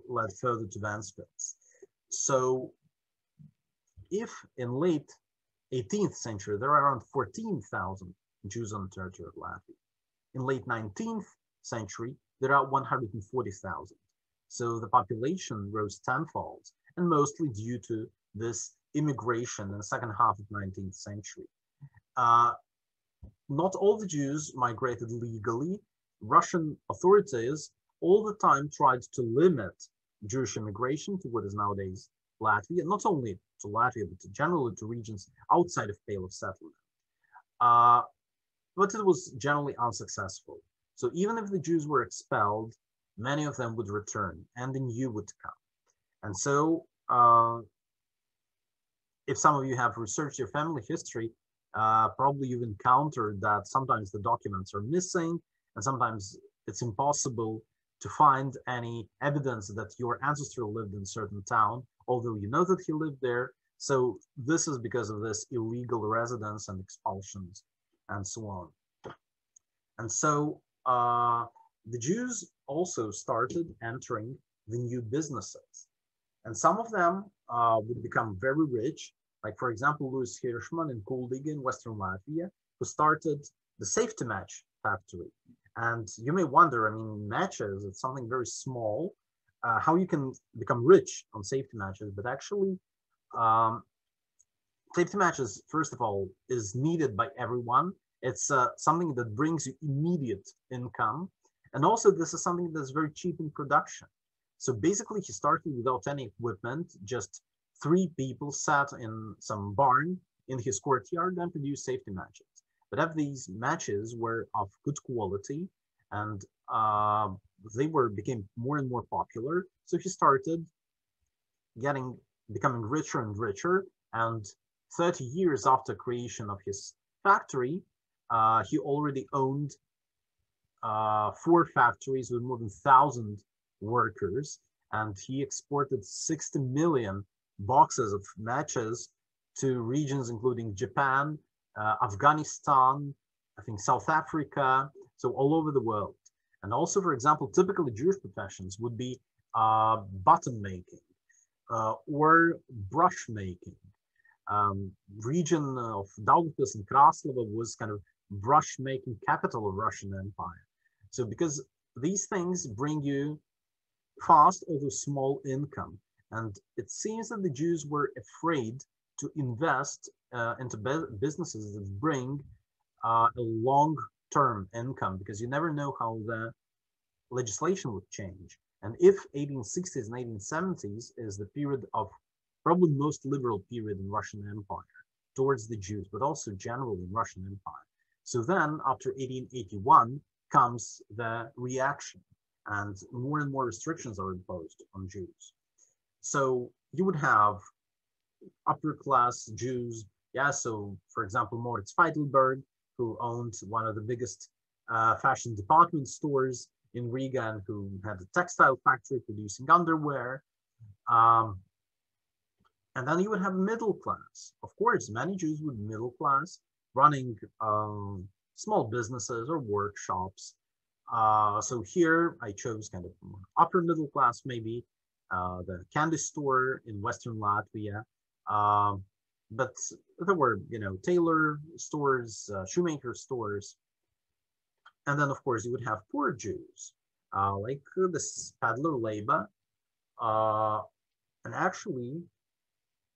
led further to Ventspils. So if in late 18th century, there are around 14,000 Jews on the territory of Latvia. In late 19th century, there are 140,000. So the population rose tenfold, and mostly due to this immigration in the second half of 19th century. Not all the Jews migrated legally. Russian authorities all the time tried to limit Jewish immigration to what is nowadays Latvia, not only to Latvia, but generally to regions outside of Pale of Settlement. But it was generally unsuccessful. So even if the Jews were expelled, many of them would return and the new would come. And so if some of you have researched your family history, probably you've encountered that sometimes the documents are missing and sometimes it's impossible to find any evidence that your ancestor lived in a certain town, although you know that he lived there. So this is because of this illegal residence and expulsions and so on. And so the Jews also started entering the new businesses. And some of them would become very rich, like for example, Louis Hirschman in Kuldiga in Western Latvia, who started the safety match factory. And you may wonder, I mean, matches, it's something very small, how you can become rich on safety matches, but actually safety matches, first of all, is needed by everyone. It's something that brings you immediate income. And also this is something that's very cheap in production. So basically he started without any equipment, just 3 people sat in some barn in his courtyard and produced safety matches. But if these matches were of good quality and they became more and more popular, so he started becoming richer and richer. And 30 years after creation of his factory, he already owned 4 factories with more than 1,000 workers, and he exported 60 million boxes of matches to regions including Japan, Afghanistan, I think South Africa, so all over the world. And also, for example, typically Jewish professions would be button making or brush making. Region of Daugavpils and Kraslava was kind of brush making capital of Russian Empire. So because these things bring you fast, although small income. And it seems that the Jews were afraid to invest into businesses that bring a long-term income, because you never know how the legislation would change. And if 1860s and 1870s is the period of probably most liberal period in Russian Empire towards the Jews, but also generally in Russian Empire. So then after 1881 comes the reaction, and more restrictions are imposed on Jews. So you would have upper class Jews, yeah, so for example, Moritz Feitelberg, who owned one of the biggest fashion department stores in Riga and who had a textile factory producing underwear. And then you would have middle class. Of course, many Jews would be middle class, running small businesses or workshops. So here I chose kind of upper middle class, maybe the candy store in Western Latvia. But there were, tailor stores, shoemaker stores. And then, of course, you would have poor Jews, like this peddler Leba. And actually,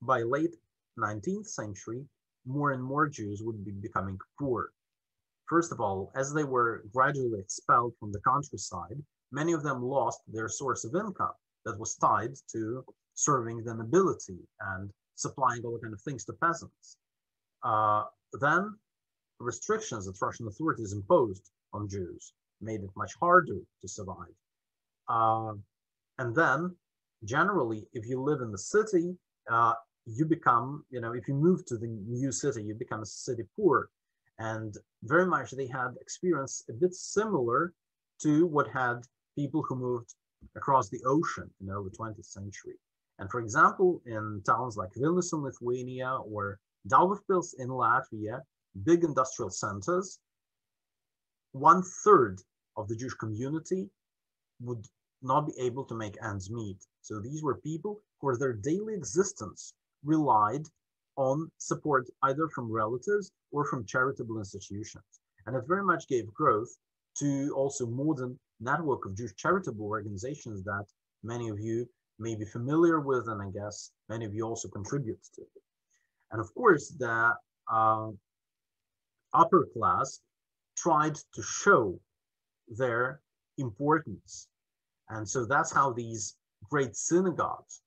by late 19th century, more and more Jews would be becoming poor. First of all, as they were gradually expelled from the countryside, many of them lost their source of income that was tied to serving the nobility and supplying all kind of things to peasants. Then restrictions that Russian authorities imposed on Jews made it much harder to survive. And then, generally, if you live in the city, you become, if you move to the new city, you become a city poor. And very much they had experienced a bit similar to what had people who moved across the ocean in the early 20th century. And for example, in towns like Vilnius in Lithuania or Daugavpils in Latvia, big industrial centers, 1/3 of the Jewish community would not be able to make ends meet. So these were people for their daily existence relied on support either from relatives or from charitable institutions. And it very much gave growth to also modern network of Jewish charitable organizations that many of you may be familiar with, and I guess many of you also contribute to. And of course, the upper class tried to show their importance. And so that's how these great synagogues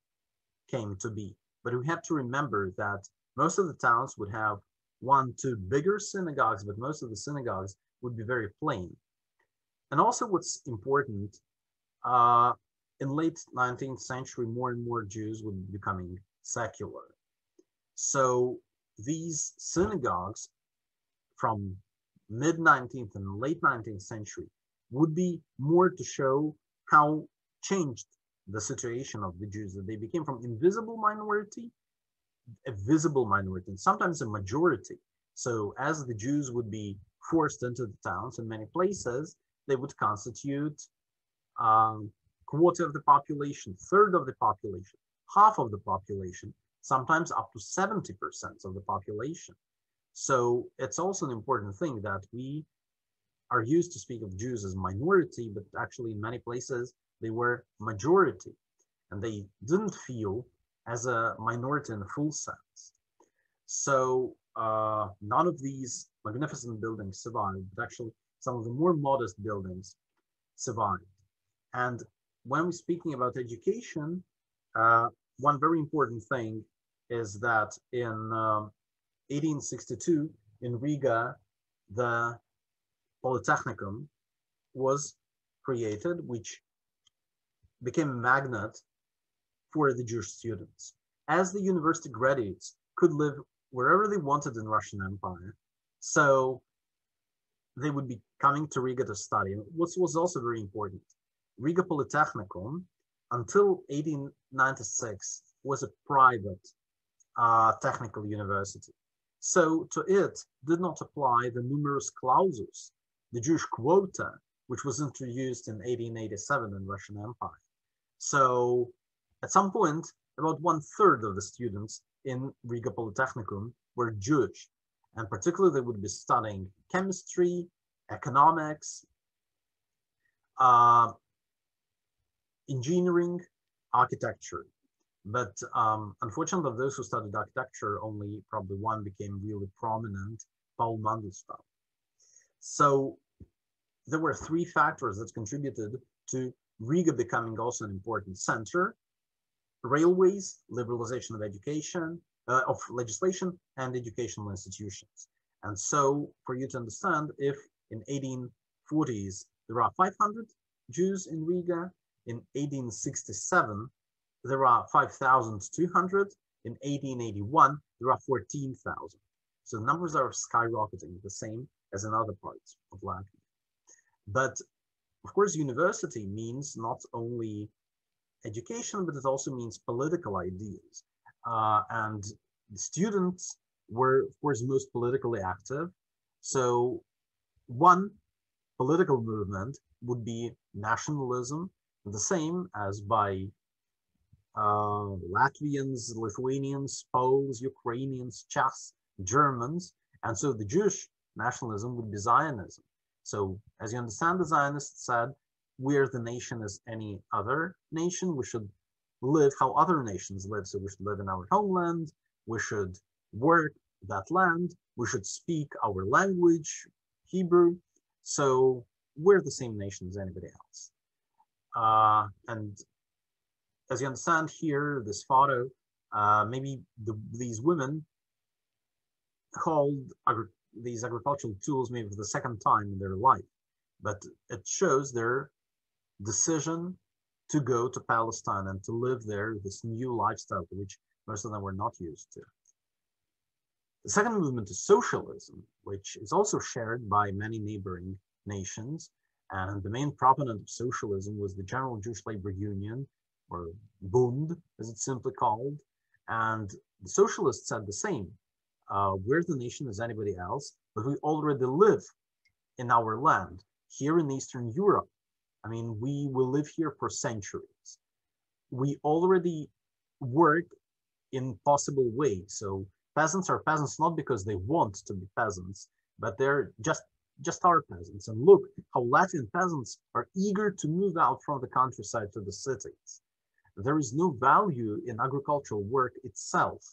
came to be. But we have to remember that most of the towns would have 1, 2 bigger synagogues, but most of the synagogues would be very plain. And also what's important, in late 19th century, more and more Jews would be becoming secular. So these synagogues from mid-19th and late 19th century would be more to show how changed the situation of the Jews, that they became from invisible minority, a visible minority, and sometimes a majority. So as the Jews would be forced into the towns in many places, they would constitute quarter of the population, third of the population, half of the population, sometimes up to 70% of the population. So it's also an important thing that we are used to speak of Jews as minority, but actually in many places they were majority, and they didn't feel as a minority in the full sense. So none of these magnificent buildings survived, but actually some of the more modest buildings survived. And when we're speaking about education, one very important thing is that in 1862 in Riga, the Polytechnicum was created, which became a magnet for the Jewish students. As the university graduates could live wherever they wanted in Russian Empire, so they would be coming to Riga to study. What was also very important, Riga Polytechnicum, until 1896, was a private technical university. So to it did not apply the numerus clausus, the Jewish quota, which was introduced in 1887 in Russian Empire. So at some point, about 1/3 of the students in Riga Polytechnicum were Jewish, and particularly they would be studying chemistry, economics, engineering, architecture. But unfortunately, of those who studied architecture, only probably one became really prominent, Paul Mandelstam. So there were 3 factors that contributed to Riga becoming also an important center: railways, liberalization of education, of legislation, and educational institutions. And so for you to understand, if in 1840s there are 500 Jews in Riga, in 1867 there are 5,200, in 1881 there are 14,000. So the numbers are skyrocketing, the same as in other parts of Latvia. But of course, university means not only education, but it also means political ideas. And the students were, of course, most politically active. So one political movement would be nationalism, the same as by Latvians, Lithuanians, Poles, Ukrainians, Czechs, Germans. And so the Jewish nationalism would be Zionism. So as you understand, the Zionists said, we are the nation as any other nation. We should live how other nations live. So we should live in our homeland. We should work that land. We should speak our language, Hebrew. So we're the same nation as anybody else. And as you understand here, this photo, maybe these women hauled these agricultural tools maybe for the 2nd time in their life. but it shows their decision to go to Palestine and to live there, this new lifestyle to which most of them were not used to. The second movement is socialism, which is also shared by many neighboring nations. And the main proponent of socialism was the General Jewish Labor Union, or Bund, as it's simply called. And the socialists said the same. We're the nation as anybody else, but we already live in our land, here in Eastern Europe. I mean, we will live here for centuries. We already work in possible ways. So peasants are peasants not because they want to be peasants, but they're just are peasants. And look how Latvian peasants are eager to move out from the countryside to the cities. There is no value in agricultural work itself.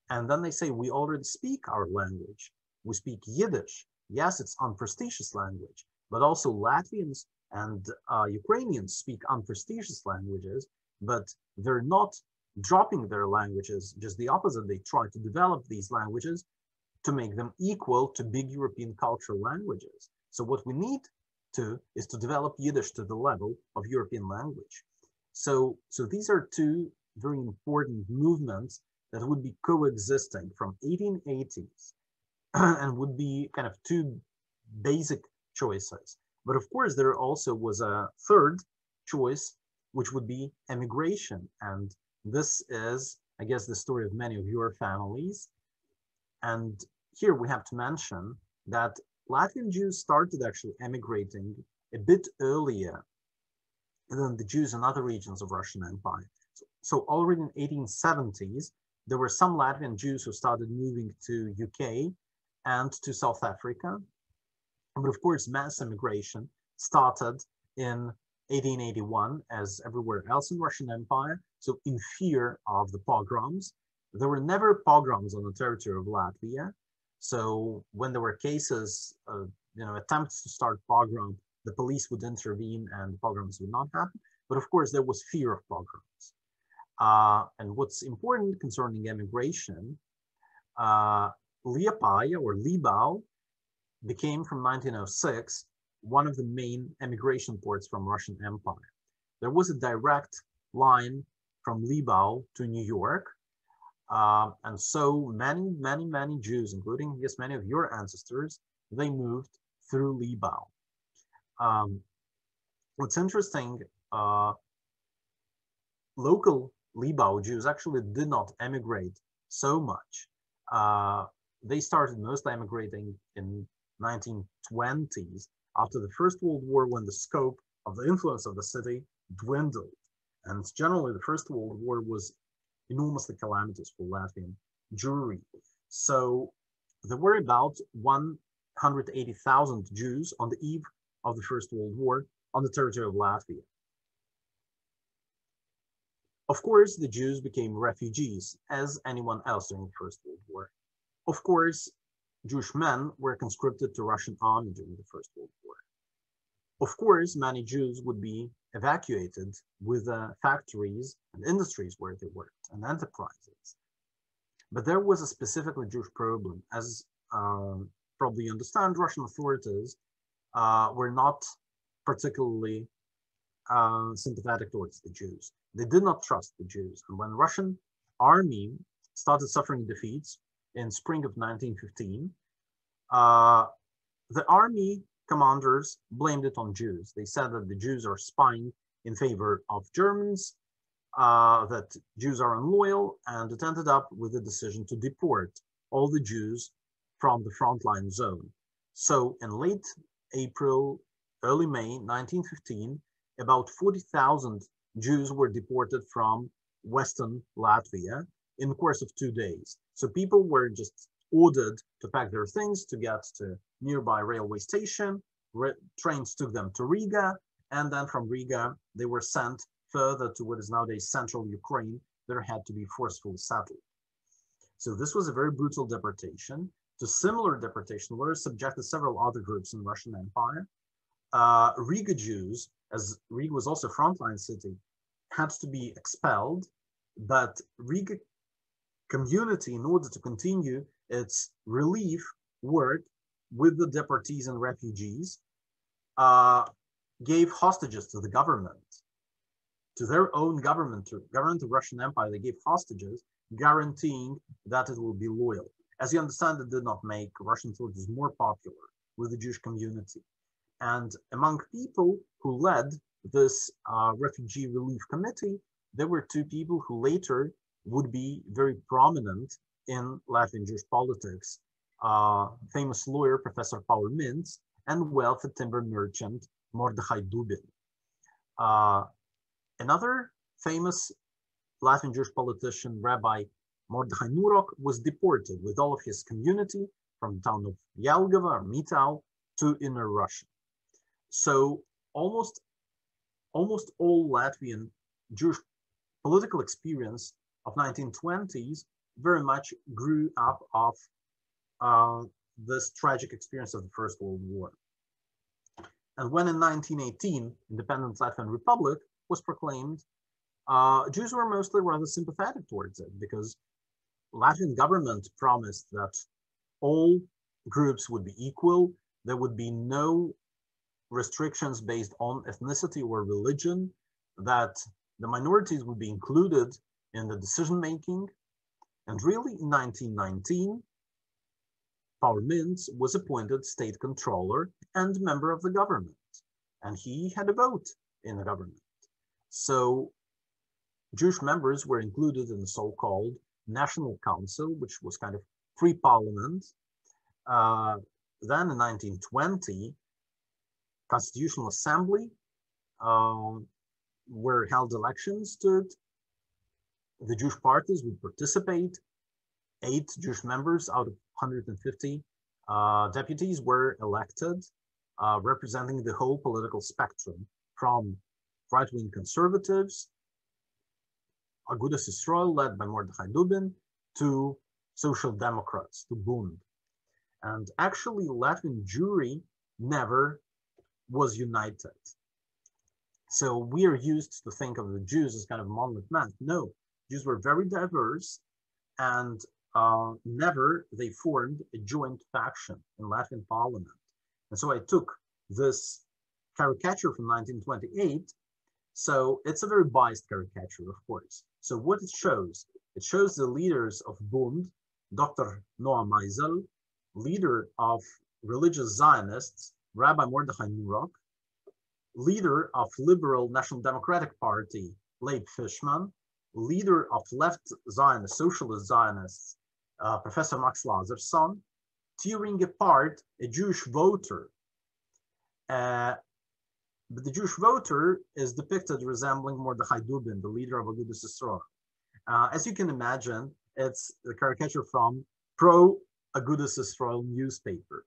And then they say, we already speak our language. We speak Yiddish. Yes, it's unprestigious language, but also Latvians and Ukrainians speak unprestigious languages, but they're not dropping their languages, just the opposite. They try to develop these languages to make them equal to big European cultural languages. So what we need to is to develop Yiddish to the level of European language. So these are two very important movements that would be coexisting from 1880s and would be kind of two basic choices. But of course, there also was a third choice, which would be emigration. And this is, I guess, the story of many of your families. And here we have to mention that Latvian Jews started actually emigrating a bit earlier than the Jews in other regions of Russian Empire. So already in 1870s, there were some Latvian Jews who started moving to UK and to South Africa. But of course, mass immigration started in 1881, as everywhere else in Russian Empire. So in fear of the pogroms, there were never pogroms on the territory of Latvia. So when there were cases of, attempts to start pogrom, the police would intervene and pogroms would not happen. But of course, there was fear of pogroms. And what's important concerning emigration, Liepāja or Libau became from 1906 one of the main emigration ports from Russian Empire. There was a direct line from Libau to New York. And so many Jews, including, yes, many of your ancestors, they moved through Libau. What's interesting, local Libau Jews actually did not emigrate so much. They started mostly emigrating in 1920s after the First World War, when the scope of the influence of the city dwindled. And generally, the First World War was enormously calamitous for Latvian Jewry. So there were about 180,000 Jews on the eve of the First World War on the territory of Latvia. Of course, the Jews became refugees, as anyone else during the First World War. Of course, Jewish men were conscripted to Russian army during the First World War. Of course, many Jews would be evacuated with factories and industries where they worked and enterprises. But there was a specifically Jewish problem. As probably you understand, Russian authorities were not particularly sympathetic towards the Jews. They did not trust the Jews. And when Russian army started suffering defeats in spring of 1915, the army commanders blamed it on Jews. They said that the Jews are spying in favor of Germans, that Jews are unloyal, and it ended up with a decision to deport all the Jews from the frontline zone. So in late April, early May 1915, about 40,000 Jews were deported from Western Latvia in the course of 2 days. So people were just ordered to pack their things to get to nearby railway station. Trains took them to Riga, and then from Riga, they were sent further to what is nowadays central Ukraine. They had to be forcefully settled. So this was a very brutal deportation. To similar deportation were subjected several other groups in Russian Empire. Riga Jews, as Riga was also a frontline city, had to be expelled, but Riga community, in order to continue its relief work with the deportees and refugees, gave hostages to the government, to their own government, to government of Russian Empire. They gave hostages, guaranteeing that it will be loyal. As you understand, it did not make Russian authorities more popular with the Jewish community. And among people who led this refugee relief committee, there were two people who later would be very prominent in Latvian Jewish politics. Famous lawyer, Professor Paul Mintz, and wealthy timber merchant, Mordechai Dubin. Another famous Latvian Jewish politician, Rabbi Mordechai Nurok, was deported with all of his community from the town of Jelgava or Mitau to inner Russia. So almost all Latvian Jewish political experience of 1920s very much grew up of this tragic experience of the First World War. And when in 1918, independent Latvian Republic was proclaimed, Jews were mostly rather sympathetic towards it, because Latvian government promised that all groups would be equal. There would be no restrictions based on ethnicity or religion, that the minorities would be included in the decision-making. And really, in 1919, Paul Mintz was appointed state controller and member of the government, and he had a vote in the government. So Jewish members were included in the so-called National Council, which was kind of free parliament. Then in 1920, Constitutional Assembly, where held elections to it. The Jewish parties would participate. 8 Jewish members out of 150 deputies were elected, representing the whole political spectrum, from right-wing conservatives, Agudas Yisrael, led by Mordechai Dubin, to social democrats, to Bund. And actually, Latvian Jewry never was united. So we are used to think of the Jews as kind of monolith mass. No, Jews were very diverse, and never they formed a joint faction in Latvian parliament. And so I took this caricature from 1928. So it's a very biased caricature, of course. So what it shows the leaders of Bund, Dr. Noah Meisel, leader of religious Zionists, Rabbi Mordechai Nurok, leader of Liberal National Democratic Party, Leib Fishman, leader of left Zionist, socialist Zionists, Professor Max Lazarson, tearing apart a Jewish voter. But the Jewish voter is depicted resembling Mordechai Dubin, the leader of Agudas Yisrael. As you can imagine, it's the caricature from pro-Agudas Yisrael newspaper.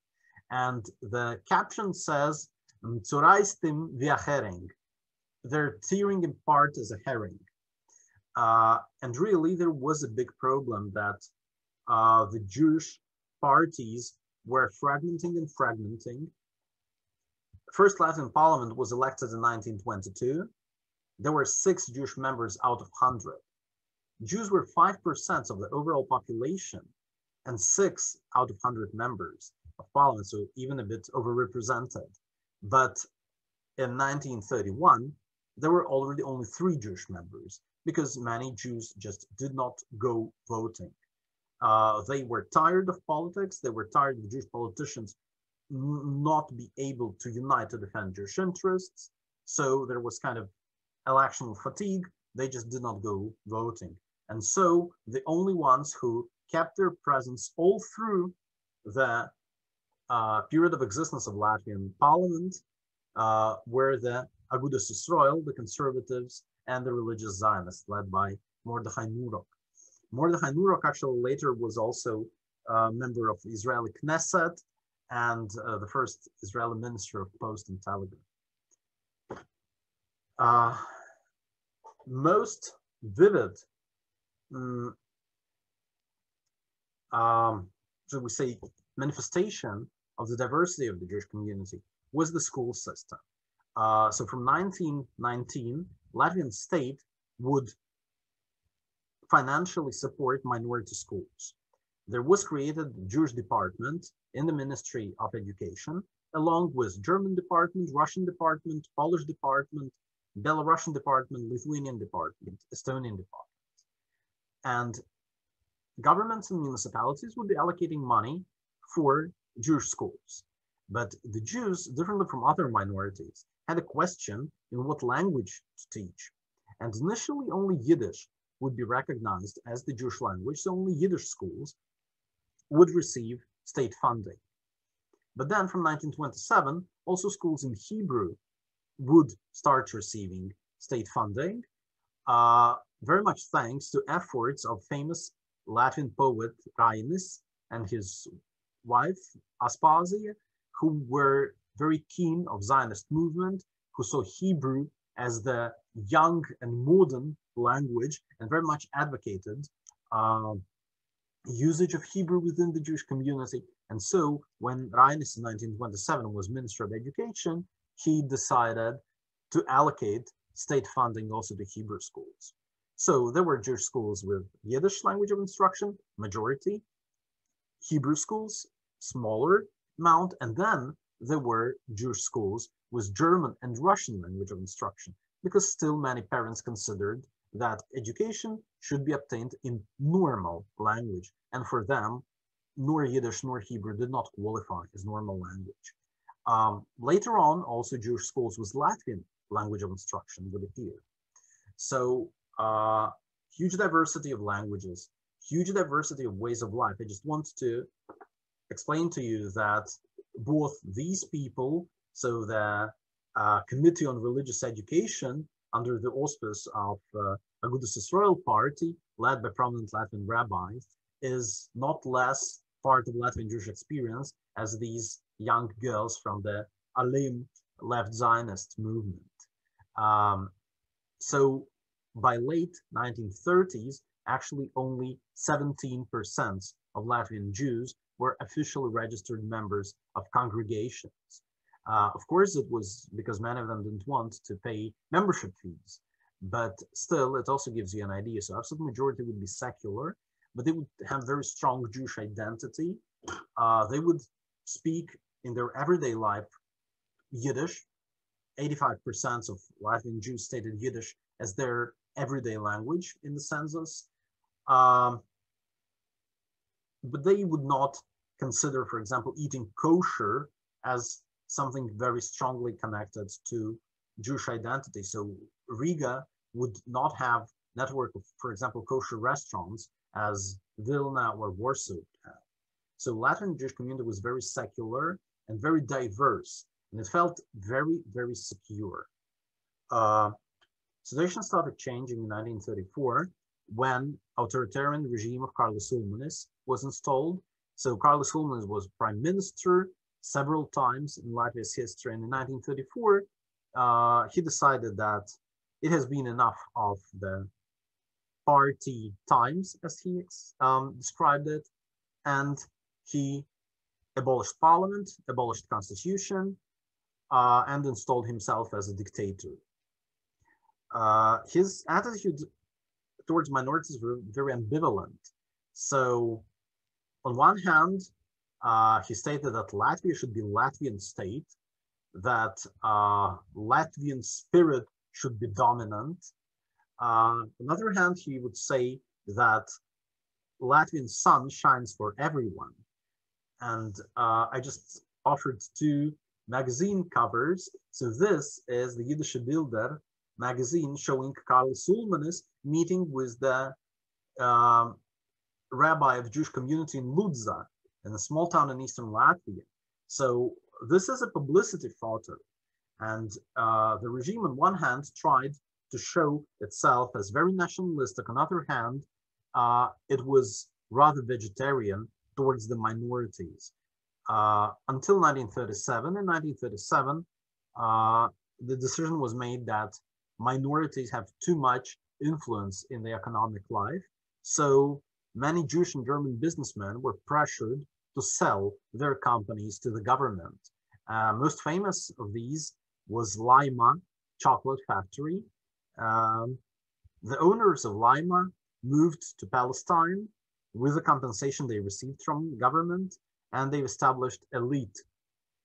And the caption says, "Tzuraistim via herring." They're tearing apart as a herring. And really, there was a big problem that the Jewish parties were fragmenting. First Latvian parliament was elected in 1922. There were 6 Jewish members out of 100. Jews were 5% of the overall population and 6 out of 100 members of parliament, so even a bit overrepresented. But in 1931, there were already only 3 Jewish members, because many Jews just did not go voting. They were tired of politics. They were tired of Jewish politicians not be able to unite to defend Jewish interests. So there was kind of electional fatigue. They just did not go voting. And so the only ones who kept their presence all through the period of existence of Latvian parliament were the Agudas Yisrael, the conservatives, and the religious Zionists, led by Mordechai Nurok. Mordechai Nurok actually later was also a member of the Israeli Knesset and the first Israeli Minister of Post and Telegraph. Most vivid, should we say, manifestation of the diversity of the Jewish community was the school system. So from 1919, Latvian state would financially support minority schools. There was created a Jewish department in the Ministry of Education, along with German department, Russian department, Polish department, Belarusian department, Lithuanian department, Estonian department. And governments and municipalities would be allocating money for Jewish schools. But the Jews, differently from other minorities, had a question in what language to teach. And initially, only Yiddish would be recognized as the Jewish language, so only Yiddish schools would receive state funding. But then from 1927, also schools in Hebrew would start receiving state funding, very much thanks to efforts of famous Latvian poet Rainis and his wife Aspasia, who were very keen of Zionist movement, who saw Hebrew as the young and modern language and very much advocated usage of Hebrew within the Jewish community. And so when Rainis in 1927 was Minister of Education, he decided to allocate state funding also to Hebrew schools. So there were Jewish schools with Yiddish language of instruction, majority, Hebrew schools, smaller amount, and then there were Jewish schools with German and Russian language of instruction, because still many parents considered that education should be obtained in normal language, and for them, nor Yiddish nor Hebrew did not qualify as normal language. Later on, also Jewish schools with Latvian language of instruction would appear. So huge diversity of languages, huge diversity of ways of life. I just want to explain to you that both these people, so the Committee on Religious Education under the auspice of Agudas Yisrael Party, led by prominent Latvian rabbis, is not less part of Latvian Jewish experience as these young girls from the Alim left Zionist movement. So by late 1930s, actually only 17% of Latvian Jews were officially registered members of congregations. Of course, it was because many of them didn't want to pay membership fees, but still, it also gives you an idea. So absolute majority would be secular, but they would have very strong Jewish identity. They would speak in their everyday life Yiddish. 85% of Latvian Jews stated Yiddish as their everyday language in the census. But they would not consider, for example, eating kosher as something very strongly connected to Jewish identity. So Riga would not have network of, for example, kosher restaurants as Vilna or Warsaw had. So Latvian Jewish community was very secular and very diverse, and it felt very, very secure. Situation started changing in 1934 when authoritarian regime of Karlis Ulmanis was installed. So Karlis Ulmanis was prime minister several times in Latvia's history, and in 1934, he decided that it has been enough of the party times, as he described it, and he abolished parliament, abolished constitution, and installed himself as a dictator. His attitude towards minorities were very ambivalent. So on one hand, he stated that Latvia should be Latvian state, that Latvian spirit should be dominant. On the other hand, he would say that Latvian sun shines for everyone. And I just offered two magazine covers. So this is the Yiddish Bilder magazine showing Karlis Ulmanis meeting with the rabbi of Jewish community in Ludza, in a small town in eastern Latvia. So this is a publicity photo. And the regime on one hand tried to show itself as very nationalistic. On the other hand, it was rather vegetarian towards the minorities. Until 1937. In 1937, the decision was made that minorities have too much influence in the economic life. So many Jewish and German businessmen were pressured to sell their companies to the government. Most famous of these was Laima chocolate factory. The owners of Laima moved to Palestine with the compensation they received from government, and they established elite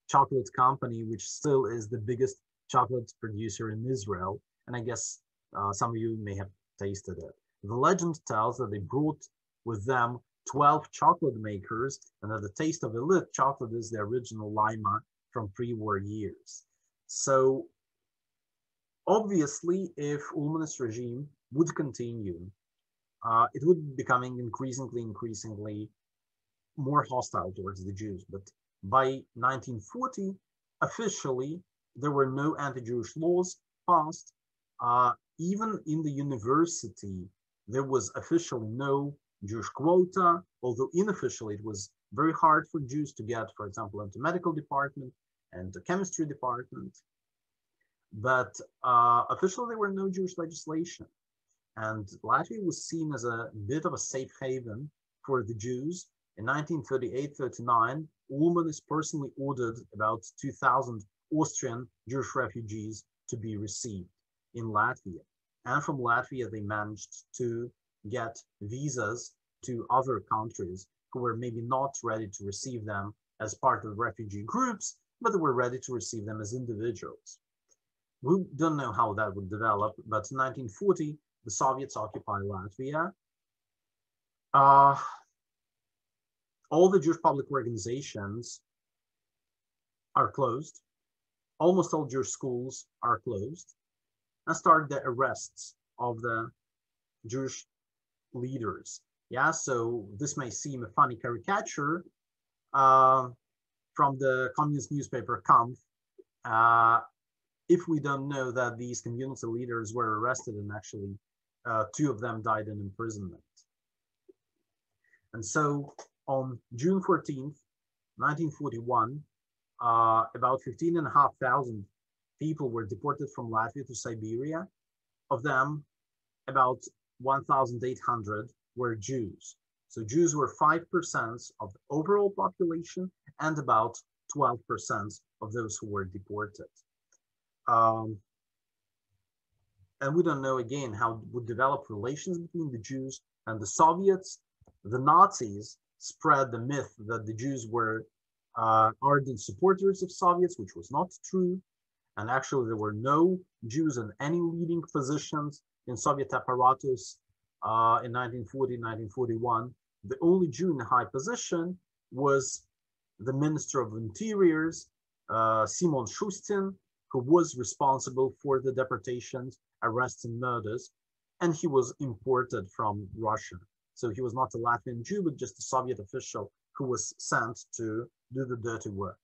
chocolate company, which still is the biggest chocolate producer in Israel. And I guess some of you may have tasted it. The legend tells that they brought with them 12 chocolate makers, and that the taste of elite chocolate is the original Lima from pre-war years. So obviously, if Ulmanis regime would continue, it would be becoming increasingly more hostile towards the Jews. But by 1940, officially, there were no anti-Jewish laws passed. Even in the university, there was officially no Jewish quota, although unofficially it was very hard for Jews to get, for example, into medical department and the chemistry department. But officially there were no Jewish legislation. And Latvia was seen as a bit of a safe haven for the Jews. In 1938-39, Ulmanis personally ordered about 2,000 Austrian Jewish refugees to be received in Latvia. And from Latvia, they managed to get visas to other countries who were maybe not ready to receive them as part of refugee groups, but they were ready to receive them as individuals. We don't know how that would develop, but in 1940, the Soviets occupy Latvia. All the Jewish public organizations are closed. Almost all Jewish schools are closed, and start the arrests of the Jewish leaders. Yeah, so this may seem a funny caricature from the communist newspaper Kampf, if we don't know that these community leaders were arrested, and actually 2 of them died in imprisonment. And so on June 14th, 1941, about 15,500 people were deported from Latvia to Siberia. Of them, about 1,800 were Jews. So Jews were 5% of the overall population and about 12% of those who were deported. And we don't know, again, how would develop relations between the Jews and the Soviets. The Nazis spread the myth that the Jews were ardent supporters of Soviets, which was not true. And actually, there were no Jews in any leading positions in Soviet apparatus in 1940, 1941. The only Jew in a high position was the Minister of Interiors, Simon Shustin, who was responsible for the deportations, arrests, and murders, and he was imported from Russia. So he was not a Latvian Jew, but just a Soviet official who was sent to do the dirty work.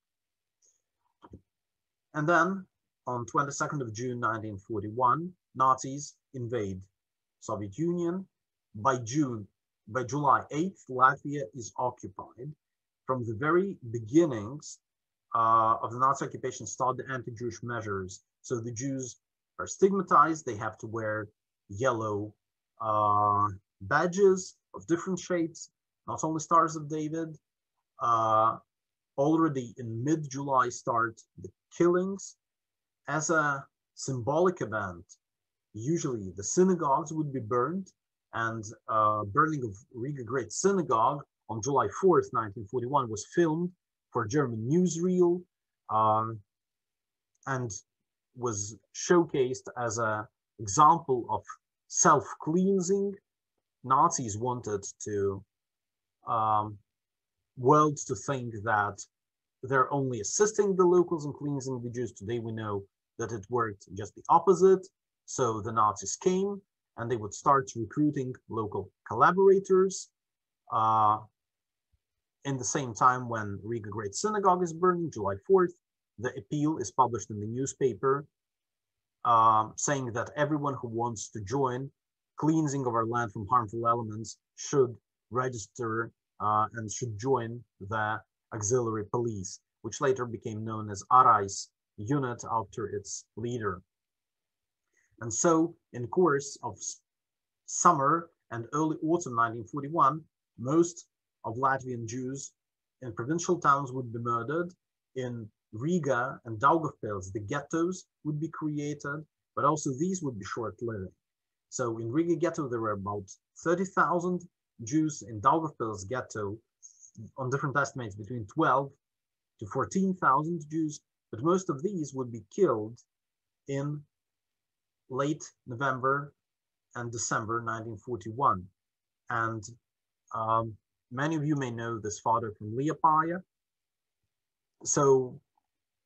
And then on 22nd of June, 1941, Nazis invade Soviet Union. By July 8th, Latvia is occupied. From the very beginnings of the Nazi occupation start the anti-Jewish measures. So the Jews are stigmatized. They have to wear yellow badges of different shapes, not only Stars of David. Already in mid-July start the killings. As a symbolic event, usually the synagogues would be burned, and burning of Riga Great Synagogue on July 4th, 1941 was filmed for German newsreel and was showcased as an example of self-cleansing. Nazis wanted to world to think that they're only assisting the locals in cleansing the Jews. Today we know that it worked just the opposite. So the Nazis came and they would start recruiting local collaborators. In the same time when Riga Great Synagogue is burning, July 4th, the appeal is published in the newspaper saying that everyone who wants to join cleansing of our land from harmful elements should register and should join the auxiliary police, which later became known as Arais unit after its leader. And so in course of summer and early autumn 1941, most of Latvian Jews in provincial towns would be murdered. In Riga and Daugavpils, the ghettos would be created, but also these would be short-living. So in Riga ghetto, there were about 30,000 Jews. In Daugavpils ghetto, on different estimates, between 12 to 14,000 Jews, but most of these would be killed in late November and December 1941. And many of you may know this father from Liepaja. So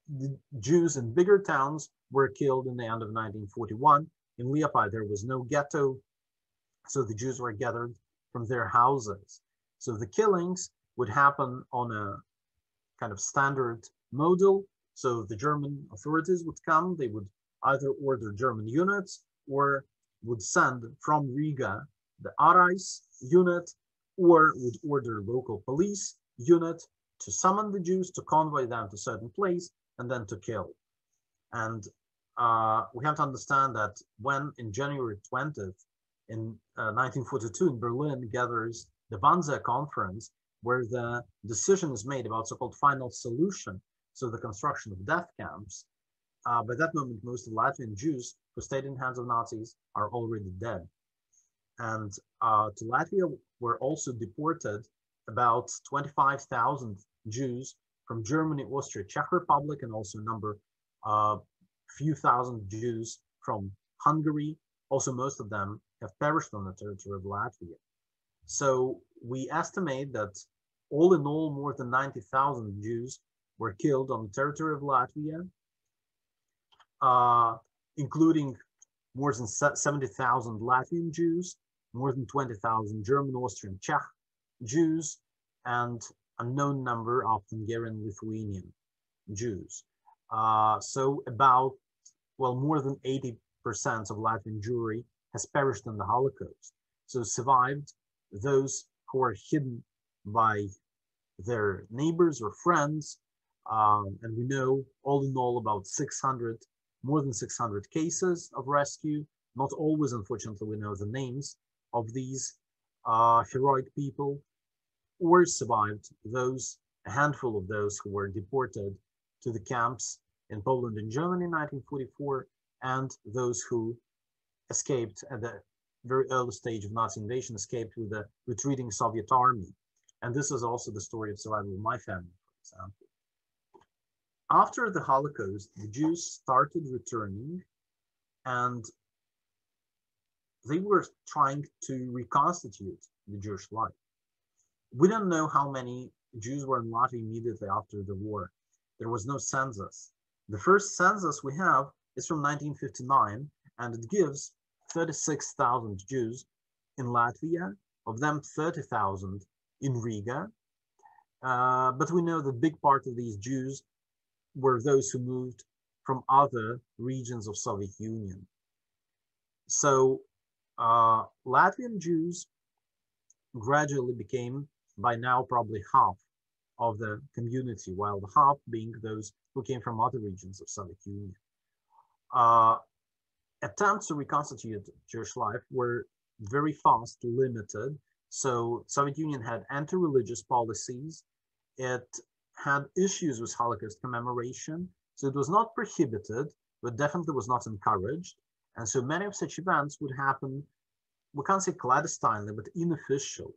the Jews in bigger towns were killed in the end of 1941. In Liepaja, there was no ghetto, so the Jews were gathered from their houses. So the killings would happen on a kind of standard model. So the German authorities would come, they would either order German units or would send from Riga the Arais unit, or would order local police unit to summon the Jews, to convoy them to a certain place, and then to kill. And we have to understand that when in January 20th, in 1942 in Berlin gathers the Wannsee Conference, where the decision is made about so-called final solution, so the construction of death camps. By that moment, most of Latvian Jews who stayed in the hands of Nazis are already dead. And to Latvia were also deported about 25,000 Jews from Germany, Austria, Czech Republic, and also a number, few thousand Jews from Hungary. Also, most of them have perished on the territory of Latvia. So we estimate that all in all, more than 90,000 Jews were killed on the territory of Latvia, including more than 70,000 Latvian Jews, more than 20,000 German, Austrian, Czech Jews, and a known number of Hungarian, Lithuanian Jews. So about, well, more than 80% of Latvian Jewry has perished in the Holocaust. So survived those who are hidden by their neighbors or friends. And we know all in all about 600, more than 600 cases of rescue. Not always, unfortunately, we know the names of these heroic people, or survived those, a handful of those who were deported to the camps in Poland and Germany in 1944, and those who escaped at the very early stage of Nazi invasion, escaped with the retreating Soviet army. And this is also the story of survival of my family, for example. After the Holocaust, the Jews started returning, and they were trying to reconstitute the Jewish life. We don't know how many Jews were in Latvia immediately after the war. There was no census. The first census we have is from 1959, and it gives 36,000 Jews in Latvia, of them 30,000 in Riga. But we know the big part of these Jews were those who moved from other regions of Soviet Union. So Latvian Jews gradually became, by now, probably half of the community, while the half being those who came from other regions of Soviet Union. Attempts to reconstitute Jewish life were very fast limited. So Soviet Union had anti-religious policies. It had issues with Holocaust commemoration. So it was not prohibited, but definitely was not encouraged. And so many of such events would happen, we can't say clandestinely, but unofficially.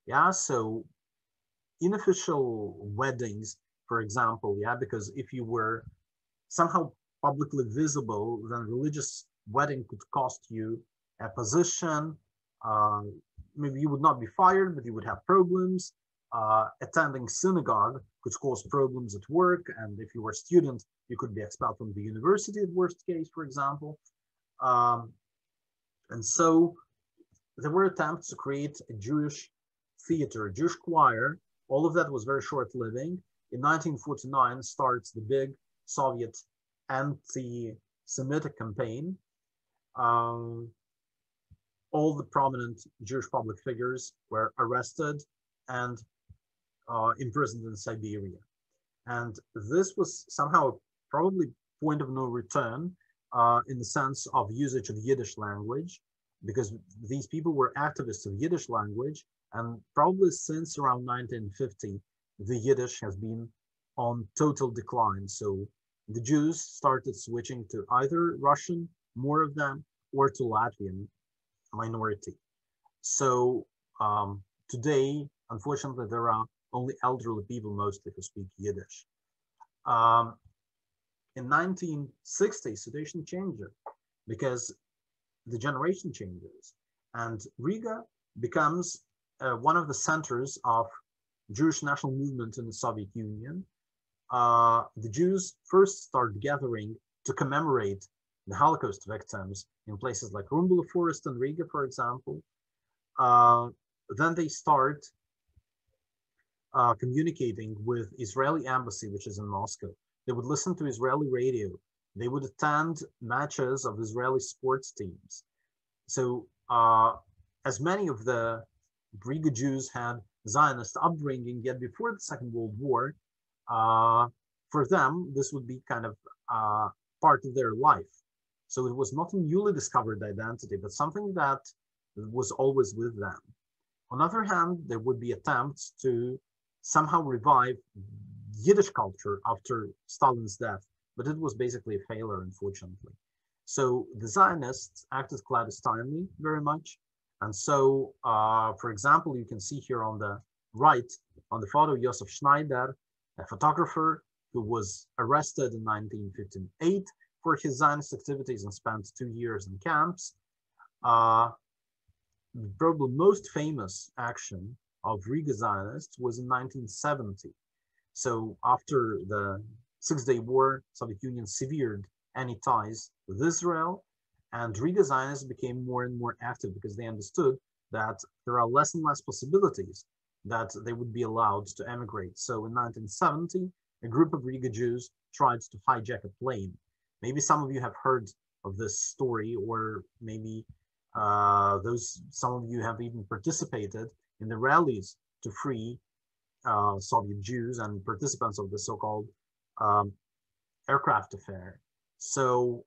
Yeah, so unofficial weddings, for example, yeah, because if you were somehow publicly visible, then religious wedding could cost you a position. Maybe you would not be fired, but you would have problems. Attending synagogue could cause problems at work, and if you were a student, you could be expelled from the university at worst case, for example. And so there were attempts to create a Jewish theater, a Jewish choir. All of that was very short-living. In 1949 starts the big Soviet anti-Semitic campaign. All the prominent Jewish public figures were arrested and imprisoned in Siberia. And this was somehow probably point of no return in the sense of usage of Yiddish language, because these people were activists of Yiddish language, and probably since around 1950, the Yiddish has been on total decline. So the Jews started switching to either Russian, more of them, or to Latvian minority. So today, unfortunately, there are only elderly people mostly who speak Yiddish. in 1960, situation changes because the generation changes, and Riga becomes one of the centers of Jewish national movement in the Soviet Union. The Jews first start gathering to commemorate the Holocaust victims in places like Rumbula Forest and Riga, for example. Then they start communicating with Israeli embassy, which is in Moscow. They would listen to Israeli radio. They would attend matches of Israeli sports teams. So as many of the Riga Jews had Zionist upbringing, yet before the Second World War, for them, this would be kind of part of their life. So it was not a newly discovered identity, but something that was always with them. On the other hand, there would be attempts to somehow revive Yiddish culture after Stalin's death, but it was basically a failure, unfortunately. So the Zionists acted clandestinely very much. And so, for example, you can see here on the right, on the photo, Josef Schneider, a photographer who was arrested in 1958 for his Zionist activities and spent 2 years in camps. Probably most famous action of Riga Zionists was in 1970. So after the Six-Day War, Soviet Union severed any ties with Israel, and Riga Zionists became more and more active because they understood that there are less and less possibilities that they would be allowed to emigrate. So in 1970, a group of Riga Jews tried to hijack a plane. Maybe some of you have heard of this story, or maybe some of you have even participated in the rallies to free Soviet Jews and participants of the so-called aircraft affair. So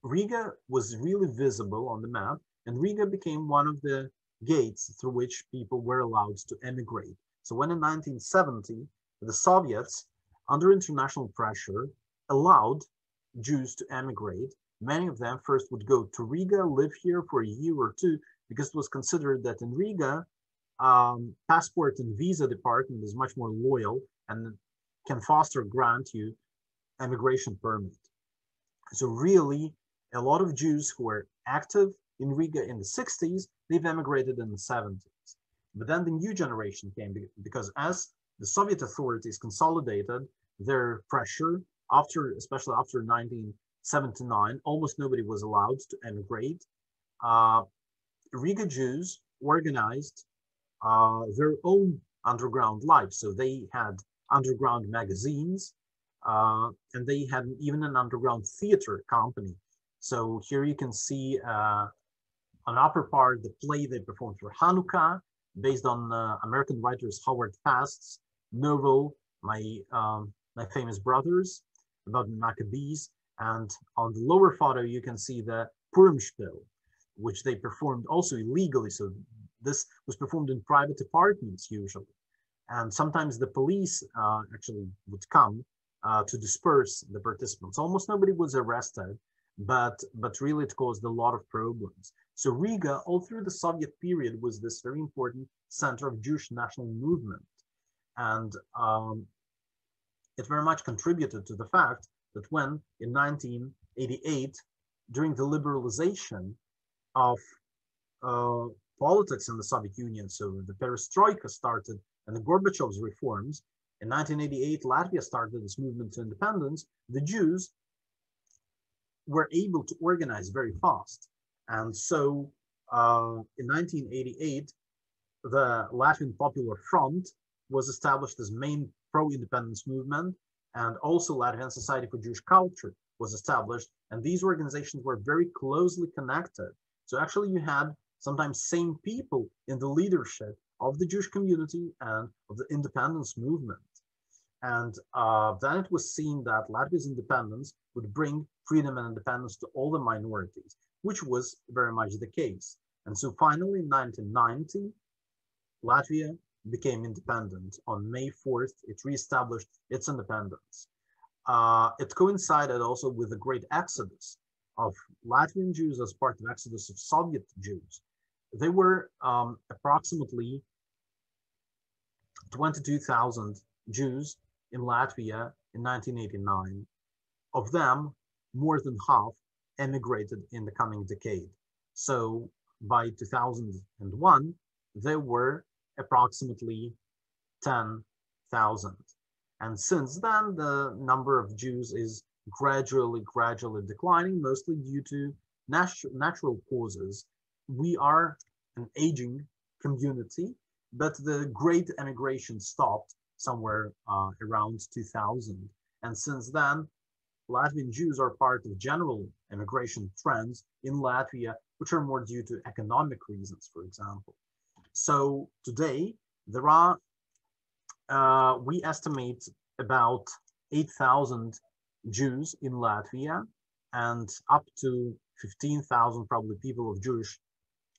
Riga was really visible on the map, and Riga became one of the gates through which people were allowed to emigrate. So when in 1970, the Soviets, under international pressure, allowed Jews to emigrate, many of them first would go to Riga, live here for a year or two, because it was considered that in Riga, passport and visa department is much more loyal and can faster grant you emigration permit. So really, a lot of Jews who were active in Riga in the 60s, they've emigrated in the 70s. But then the new generation came, because as the Soviet authorities consolidated their pressure, especially after 1979, almost nobody was allowed to emigrate. Riga Jews organized their own underground life. So they had underground magazines, and they had even an underground theater company. So here you can see an upper part, the play they performed for Hanukkah, based on American writers Howard Fast's novel, My Famous Brothers, about the Maccabees. And on the lower photo, you can see the Purim Spiel, which they performed also illegally. So this was performed in private apartments usually. And sometimes the police actually would come to disperse the participants. Almost nobody was arrested, but really it caused a lot of problems. So Riga, all through the Soviet period, was this very important center of Jewish national movement. And it very much contributed to the fact that when in 1988, during the liberalization of politics in the Soviet Union, so the perestroika started and the Gorbachev's reforms, in 1988, Latvia started this movement to independence, the Jews were able to organize very fast. And so in 1988, the Latvian Popular Front was established as main pro-independence movement, and also Latvian Society for Jewish Culture was established, and these organizations were very closely connected. So actually you had sometimes same people in the leadership of the Jewish community and of the independence movement. And then it was seen that Latvia's independence would bring freedom and independence to all the minorities, which was very much the case. And so finally in 1990, Latvia became independent. On May 4th, it reestablished its independence. It coincided also with the great exodus of Latvian Jews as part of the exodus of Soviet Jews. They were approximately 22,000 Jews in Latvia in 1989. Of them, more than half emigrated in the coming decade. So by 2001, there were approximately 10,000. And since then, the number of Jews is gradually declining, mostly due to natural causes. We are an aging community, but the great emigration stopped somewhere around 2000. And since then, Latvian Jews are part of general immigration trends in Latvia, which are more due to economic reasons, for example. So today, there are, we estimate about 8,000 Jews in Latvia, and up to 15,000 probably people of Jewish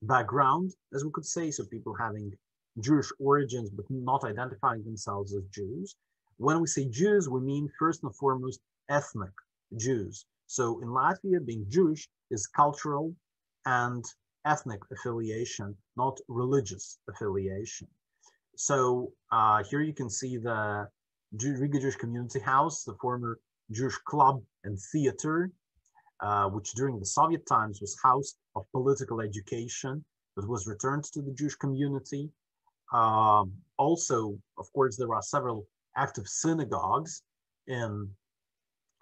background, as we could say, so people having Jewish origins but not identifying themselves as Jews. When we say Jews, we mean first and foremost ethnic Jews. So in Latvia, being Jewish is cultural and ethnic affiliation, not religious affiliation. So here you can see the Riga Jewish Community House, the former Jewish club and theater, which during the Soviet times was house of political education, but was returned to the Jewish community. Also, of course, there are several active synagogues in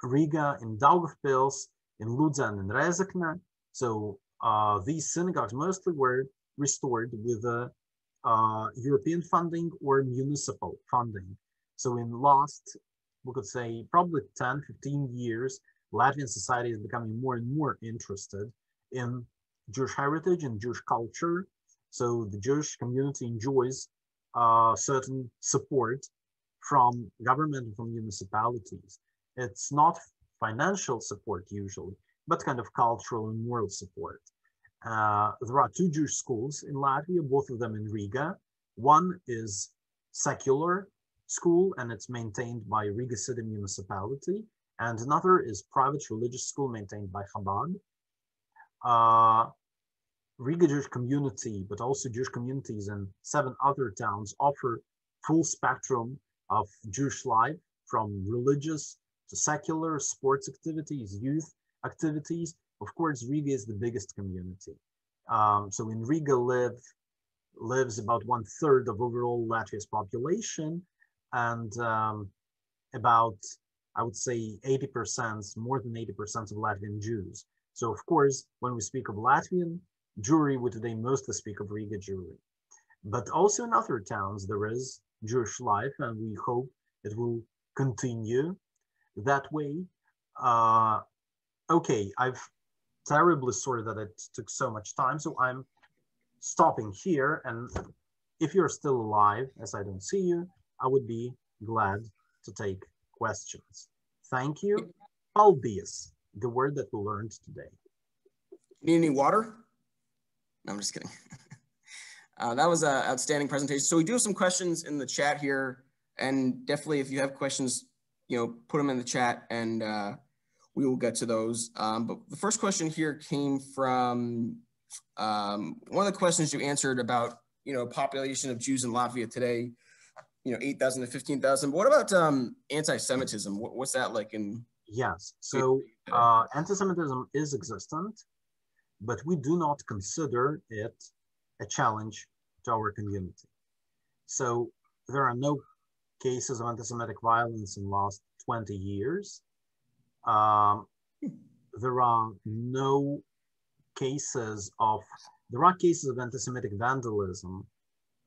Riga, in Daugavpils, in Ludza, and in Rezekne. So these synagogues mostly were restored with European funding or municipal funding. So in last, we could say, probably 10, 15 years, Latvian society is becoming more and more interested in Jewish heritage and Jewish culture. So the Jewish community enjoys certain support from government and from municipalities. It's not financial support usually, but kind of cultural and moral support. There are two Jewish schools in Latvia, both of them in Riga. One is secular school, and it's maintained by Riga City Municipality, and another is private religious school maintained by Chabad. Riga Jewish community, but also Jewish communities in 7 other towns offer full spectrum of Jewish life, from religious to secular, sports activities, youth activities. Of course, Riga is the biggest community. So in Riga lives about 1/3 of overall Latvia's population, and about, I would say, 80%, more than 80% of Latvian Jews. So of course, when we speak of Latvian Jewry, we today mostly speak of Riga Jewry. But also in other towns, there is Jewish life, and we hope it will continue that way. Okay, I'm terribly sorry that it took so much time, so I'm stopping here. And if you're still alive, as I don't see you, I would be glad to take questions. Thank you. Paldies, the word that we learned today. Need any water? No, I'm just kidding. That was an outstanding presentation. So we do have some questions in the chat here, and definitely if you have questions, put them in the chat, and we will get to those. But the first question here came from one of the questions you answered about, population of Jews in Latvia today, 8,000 to 15,000. But what about anti-Semitism? What's that like in? Yes, so anti-Semitism is existent, but we do not consider it a challenge to our community. So there are no cases of anti-Semitic violence in the last 20 years. There are no cases of, there are cases of anti-Semitic vandalism,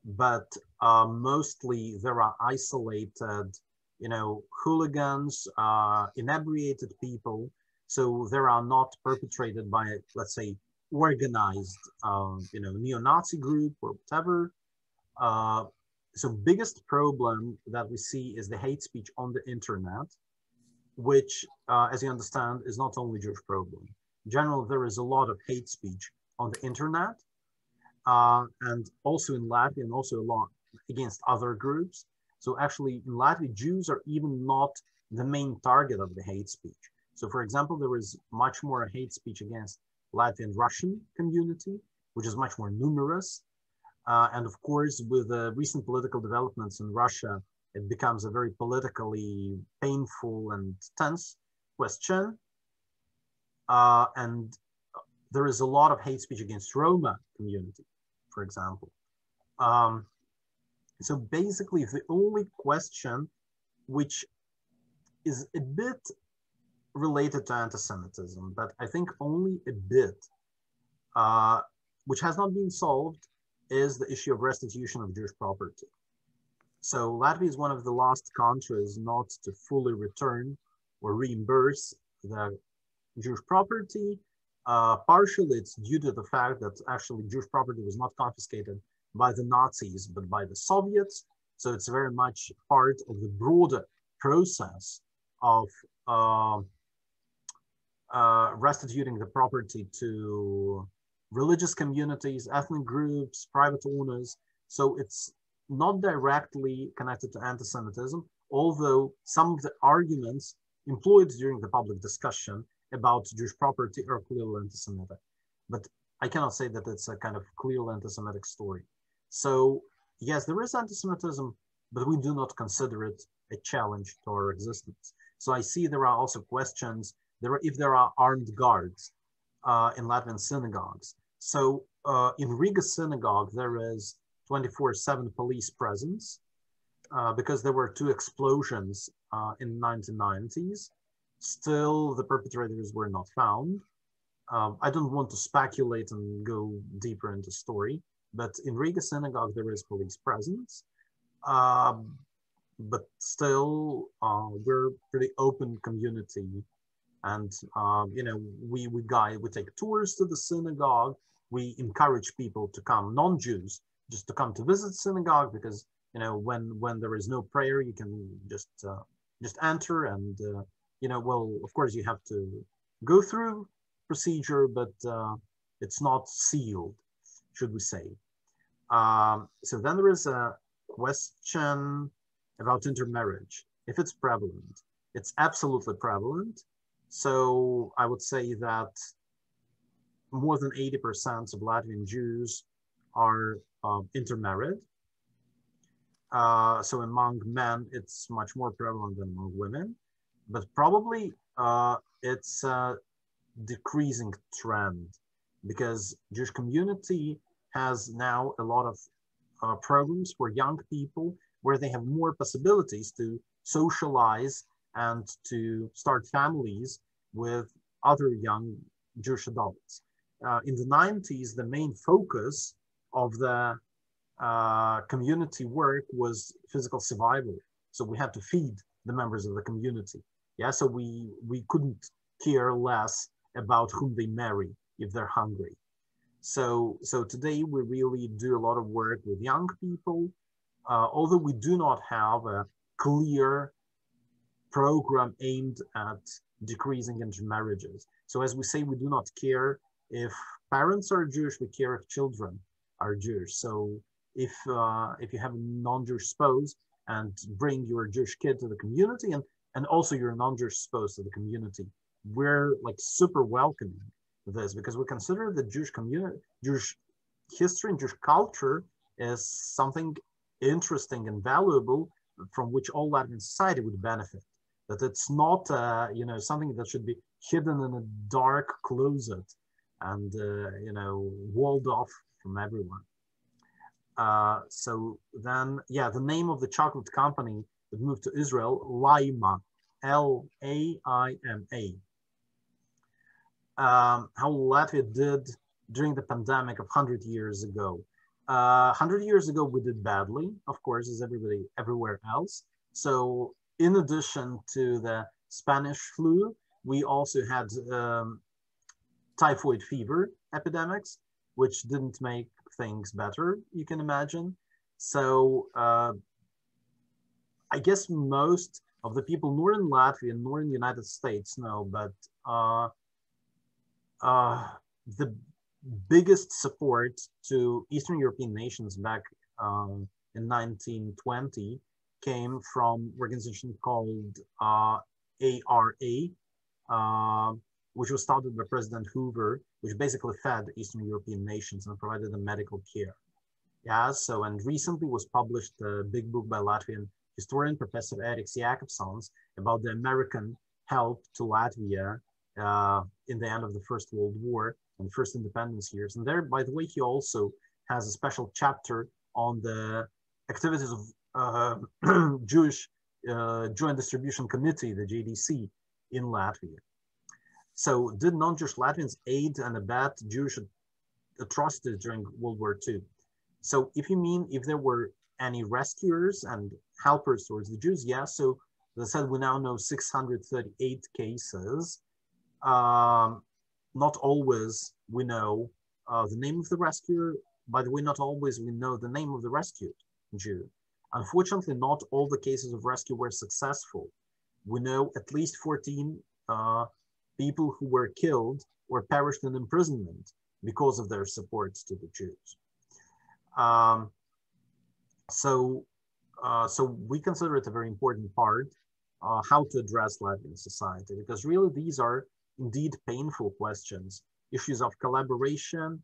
but mostly there are isolated, hooligans, inebriated people. So they are not perpetrated by, let's say, organized, neo-Nazi group or whatever. So biggest problem that we see is the hate speech on the internet, which, as you understand, is not only Jewish problem. In general, there is a lot of hate speech on the internet, and also in Latvia, and also a lot against other groups. So actually, in Latvia, Jews are even not the main target of the hate speech. So for example, there is much more hate speech against Latvian Russian community, which is much more numerous. And of course, with the recent political developments in Russia, it becomes a very politically painful and tense question. And there is a lot of hate speech against Roma community, for example. So basically, the only question which is a bit related to anti-Semitism, but I think only a bit, which has not been solved, is the issue of restitution of Jewish property. So Latvia is one of the last countries not to fully return or reimburse the Jewish property. Partially, it's due to the fact that actually Jewish property was not confiscated by the Nazis, but by the Soviets. So it's very much part of the broader process of restituting the property to religious communities, ethnic groups, private owners. So it's not directly connected to anti-Semitism, although some of the arguments employed during the public discussion about Jewish property are clearly anti-Semitic. But I cannot say that it's a kind of clearly anti-Semitic story. So yes, there is anti-Semitism, but we do not consider it a challenge to our existence. So I see there are also questions, if there are armed guards in Latvian synagogues. So in Riga synagogue, there is 24/7 police presence because there were 2 explosions in the 1990s. Still, the perpetrators were not found. I don't want to speculate and go deeper into story, but in Riga synagogue, there is police presence. But still, we're a pretty open community. And, you know, we take tours to the synagogue. We encourage people to come, non-Jews, just to come to visit synagogue, because, you know, when there is no prayer, you can just enter and, you know, well, of course you have to go through procedure, but it's not sealed, should we say. So then there is a question about intermarriage, if it's prevalent. It's absolutely prevalent. So I would say that more than 80% of Latvian Jews are intermarried. So among men, it's much more prevalent than among women, but probably it's a decreasing trend because Jewish community has now a lot of programs for young people where they have more possibilities to socialize and to start families with other young Jewish adults. In the 90s, the main focus of the community work was physical survival. So we had to feed the members of the community. Yeah, so we couldn't care less about whom they marry if they're hungry. So today we really do a lot of work with young people, although we do not have a clear program aimed at decreasing intermarriages. So as we say, we do not care if parents are Jewish, we care if children are Jewish. So if you have a non-Jewish spouse and bring your Jewish kid to the community and also your non-Jewish spouse to the community, we're like super welcoming this because we consider the Jewish community, Jewish history and Jewish culture is something interesting and valuable from which all Latvian society would benefit. That it's not, you know, something that should be hidden in a dark closet and, you know, walled off from everyone. So then, yeah, the name of the chocolate company that moved to Israel, Laima, L-A-I-M-A. How Latvia did during the pandemic of 100 years ago. 100 years ago, we did badly, of course, as everybody everywhere else. So in addition to the Spanish flu, we also had typhoid fever epidemics, which didn't make things better, you can imagine. So I guess most of the people, nor in Latvia, nor in the United States, know, but the biggest support to Eastern European nations back in 1920 came from an organization called ARA, which was started by President Hoover, which basically fed Eastern European nations and provided them medical care. Yeah, so, and recently was published a big book by Latvian historian Professor Eric Jakobsons about the American help to Latvia in the end of the First World War and first independence years. And there, by the way, he also has a special chapter on the activities of Jewish Joint Distribution Committee, the JDC, in Latvia. So did non-Jewish Latvians aid and abet Jewish atrocities during World War II? So if you mean if there were any rescuers and helpers towards the Jews, yes. So as I said, we now know 638 cases. Not always we know the name of the rescuer. By the way, not always we know the name of the rescued Jew. Unfortunately, not all the cases of rescue were successful. We know at least 14 people who were killed or perished in imprisonment because of their support to the Jews. So we consider it a very important part, how to address Latvian society, because really these are indeed painful questions, issues of collaboration,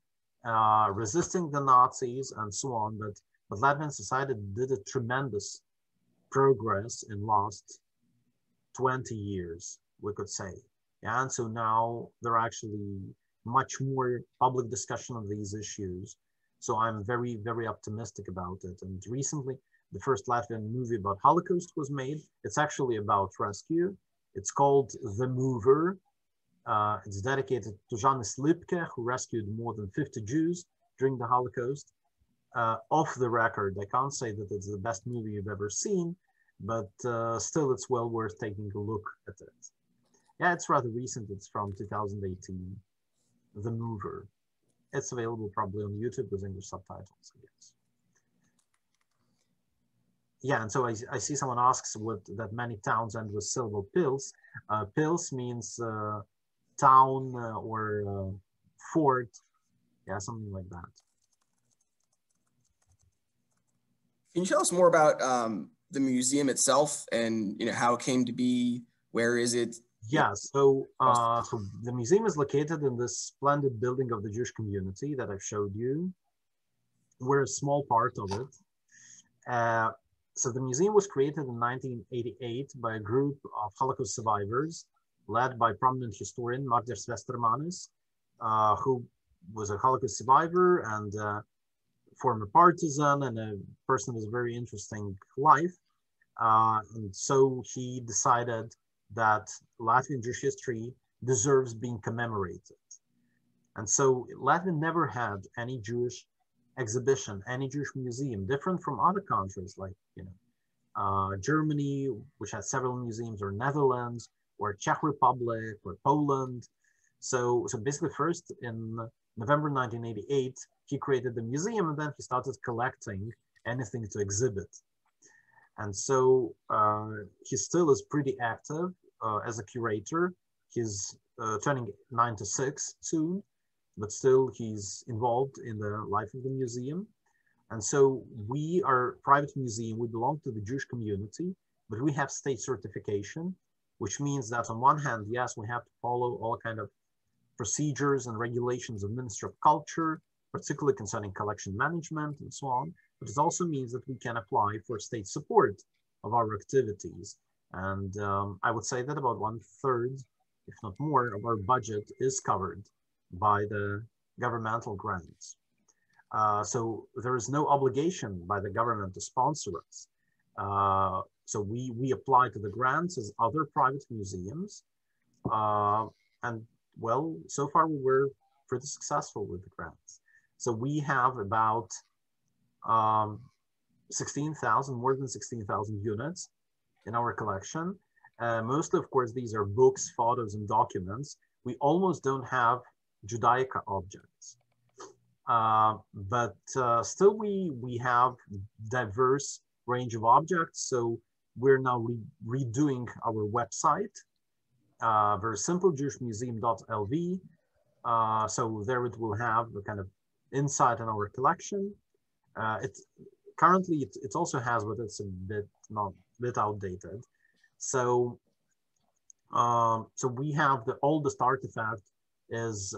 resisting the Nazis and so on, but Latvian society did a tremendous progress in last 20 years, we could say. Yeah, and so now there are actually much more public discussion of these issues. So I'm very, very optimistic about it. And recently, the first Latvian movie about Holocaust was made. It's actually about rescue. It's called The Mover. It's dedicated to Janis Lipke, who rescued more than 50 Jews during the Holocaust. Off the record, I can't say that it's the best movie you've ever seen, but still it's well worth taking a look at it. Yeah, it's rather recent. It's from 2018, The Mover. It's available probably on YouTube with English subtitles, I guess. Yeah, and so I see someone asks what that many towns end with syllable pils. Pils means town or fort, yeah, something like that. Can you tell us more about the museum itself and how it came to be? Where is it? Yeah, so the museum is located in this splendid building of the Jewish community that I've showed you. We're a small part of it. So the museum was created in 1988 by a group of Holocaust survivors led by prominent historian Marģers Vestermanis, who was a Holocaust survivor and former partisan and a person with a very interesting life. And so he decided that Latvian Jewish history deserves being commemorated. And so Latvia never had any Jewish exhibition, any Jewish museum, different from other countries like Germany, which has several museums, or Netherlands, or Czech Republic, or Poland. So basically first in November 1988, he created the museum, and then he started collecting anything to exhibit. And so he still is pretty active as a curator. He's turning 96 soon, but still he's involved in the life of the museum. And so we are a private museum. We belong to the Jewish community, but we have state certification, which means that on one hand, yes, we have to follow all kind of procedures and regulations of Ministry of Culture, particularly concerning collection management and so on. But it also means that we can apply for state support of our activities. And I would say that about 1/3, if not more, of our budget is covered by the governmental grants. So there is no obligation by the government to sponsor us. So we apply to the grants as other private museums. And well, so far we were pretty successful with the grants. So we have about 16,000, more than 16,000 units in our collection. Mostly, of course, these are books, photos, and documents. We almost don't have Judaica objects. But still we have diverse range of objects. So we're now redoing our website, very simple, jewishmuseum.lv. So there it will have the kind of insight on our collection. Currently it also has, but it's a bit outdated. So so we have the oldest artifact is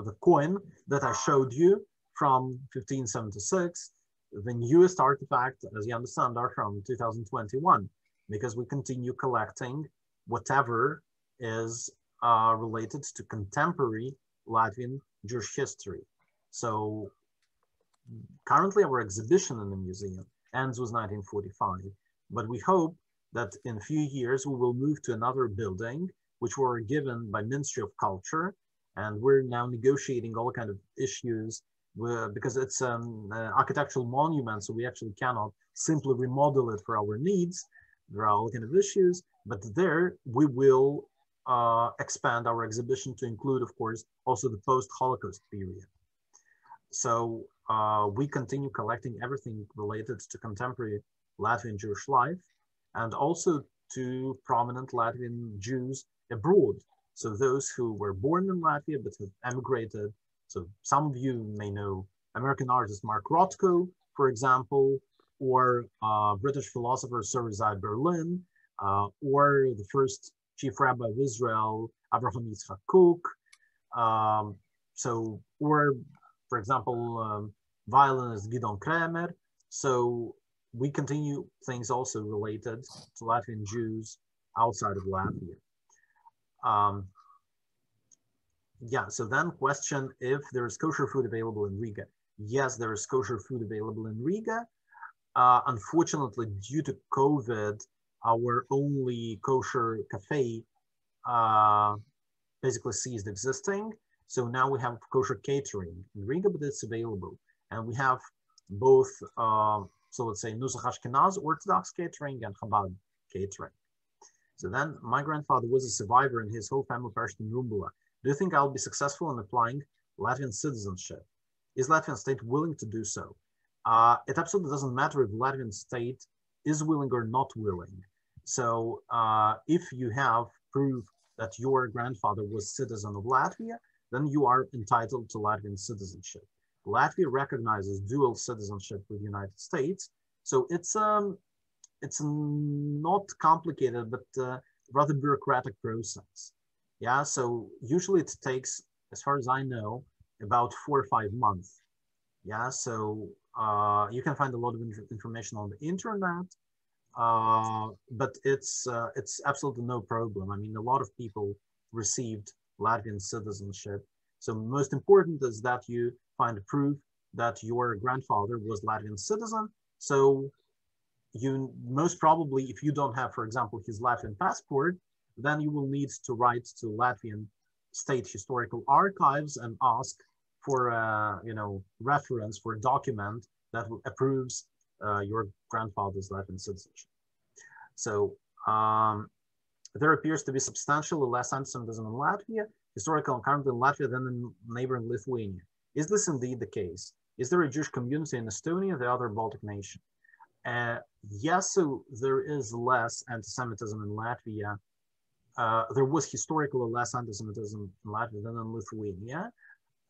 the coin that I showed you from 1576. The newest artifacts, as you understand, are from 2021, because we continue collecting whatever is related to contemporary Latvian Jewish history. So currently our exhibition in the museum ends with 1945, but we hope that in a few years we will move to another building, which were given by Ministry of Culture, and we're now negotiating all kind of issues because it's an architectural monument, so we actually cannot simply remodel it for our needs. There are all kind of issues, but there we will expand our exhibition to include, of course, also the post-Holocaust period. So we continue collecting everything related to contemporary Latvian Jewish life, and also to prominent Latvian Jews abroad. So those who were born in Latvia but have emigrated. So some of you may know American artist Mark Rothko, for example, or British philosopher Sir Isaiah Berlin, or the first chief rabbi of Israel, Abraham Yitzchak Kook. Or for example, violinist Gidon Kremer. So we continue things also related to Latvian Jews outside of Latvia. Yeah, so then question if there is kosher food available in Riga. Yes, there is kosher food available in Riga. Unfortunately, due to COVID, our only kosher cafe basically ceased existing. So now we have kosher catering in Riga, but it's available. And we have both, so let's say Nusach Ashkenaz, Orthodox catering, and Chabad catering. So then my grandfather was a survivor and his whole family perished in Rumbula. Do you think I'll be successful in applying Latvian citizenship? Is Latvian state willing to do so? It absolutely doesn't matter if Latvian state is willing or not willing. So if you have proof that your grandfather was citizen of Latvia, then you are entitled to Latvian citizenship. Latvia recognizes dual citizenship with the United States. So it's not complicated, but rather bureaucratic process. Yeah, so usually it takes, as far as I know, about 4 or 5 months. Yeah, so you can find a lot of information on the internet, but it's absolutely no problem. I mean, a lot of people received Latvian citizenship. So most important is that you find proof that your grandfather was Latvian citizen. So you most probably, if you don't have, for example, his Latvian passport, then you will need to write to Latvian State Historical Archives and ask for reference for a document that approves your grandfather's Latvian citizenship. So there appears to be substantially less anti-Semitism in Latvia, historical and currently in Latvia, than in neighboring Lithuania. Is this indeed the case? Is there a Jewish community in Estonia, the other Baltic nation? Yes, so there is less anti-Semitism in Latvia. There was historically less anti-Semitism in Latvia than in Lithuania.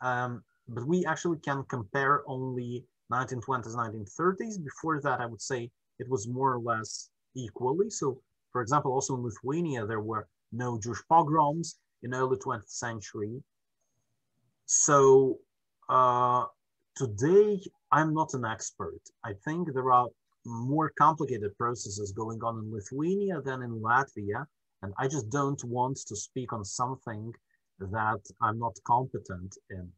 But we actually can compare only 1920s, 1930s. Before that, I would say it was more or less equally. So, for example, also in Lithuania, there were no Jewish pogroms in early 20th century. So today, I'm not an expert. I think there are more complicated processes going on in Lithuania than in Latvia. And I just don't want to speak on something that I'm not competent in.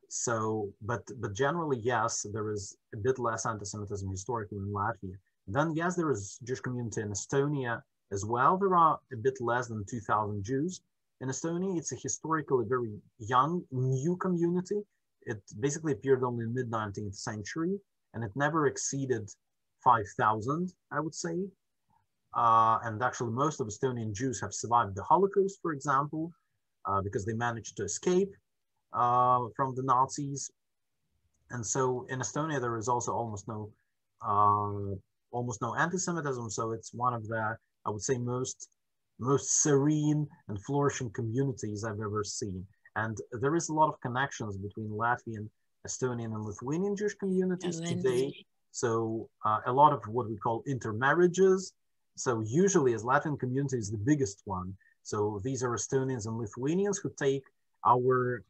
So, but generally, yes, there is a bit less anti-Semitism historically in Latvia. Then, yes, there is Jewish community in Estonia as well. There are a bit less than 2,000 Jews in Estonia. It's a historically very young, new community. It basically appeared only in the mid-19th century, and it never exceeded 5,000, I would say. And actually, most of Estonian Jews have survived the Holocaust, for example, because they managed to escape from the Nazis. And so in Estonia, there is also almost no anti-Semitism. So it's one of the, I would say, most serene and flourishing communities I've ever seen. And there is a lot of connections between Latvian, Estonian, and Lithuanian Jewish communities today. So a lot of what we call intermarriages. So usually, as Latvian community is the biggest one. So these are Estonians and Lithuanians who take our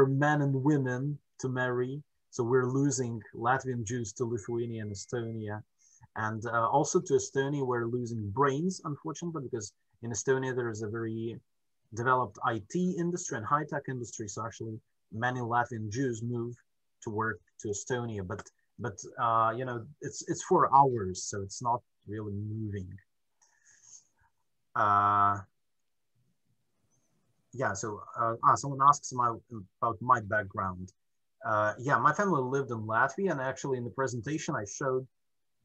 men and women to marry. So we're losing Latvian Jews to Lithuania and Estonia. And also to Estonia, we're losing brains, unfortunately, because in Estonia, there is a very developed IT industry and high-tech industry. So actually, many Latvian Jews move to work to Estonia. But you know, it's 4 hours, so it's not really moving. Yeah, so someone asks about my background. Yeah, my family lived in Latvia, and actually in the presentation I showed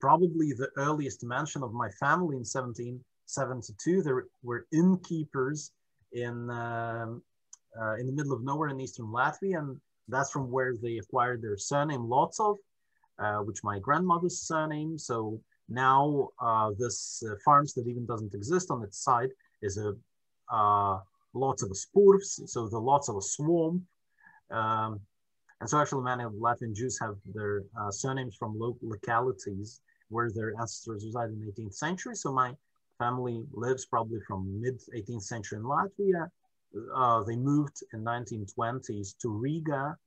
probably the earliest mention of my family in 1772. There were innkeepers in the middle of nowhere in eastern Latvia, and that's from where they acquired their surname Lotsov, which my grandmother's surname. So now this farms that even doesn't exist on its site is a lots of spurvs, so the lots of a swamp. And so actually many of Latvian Jews have their surnames from local localities where their ancestors resided in the 18th century. So my family lives probably from mid-18th century in Latvia. They moved in 1920s to Riga.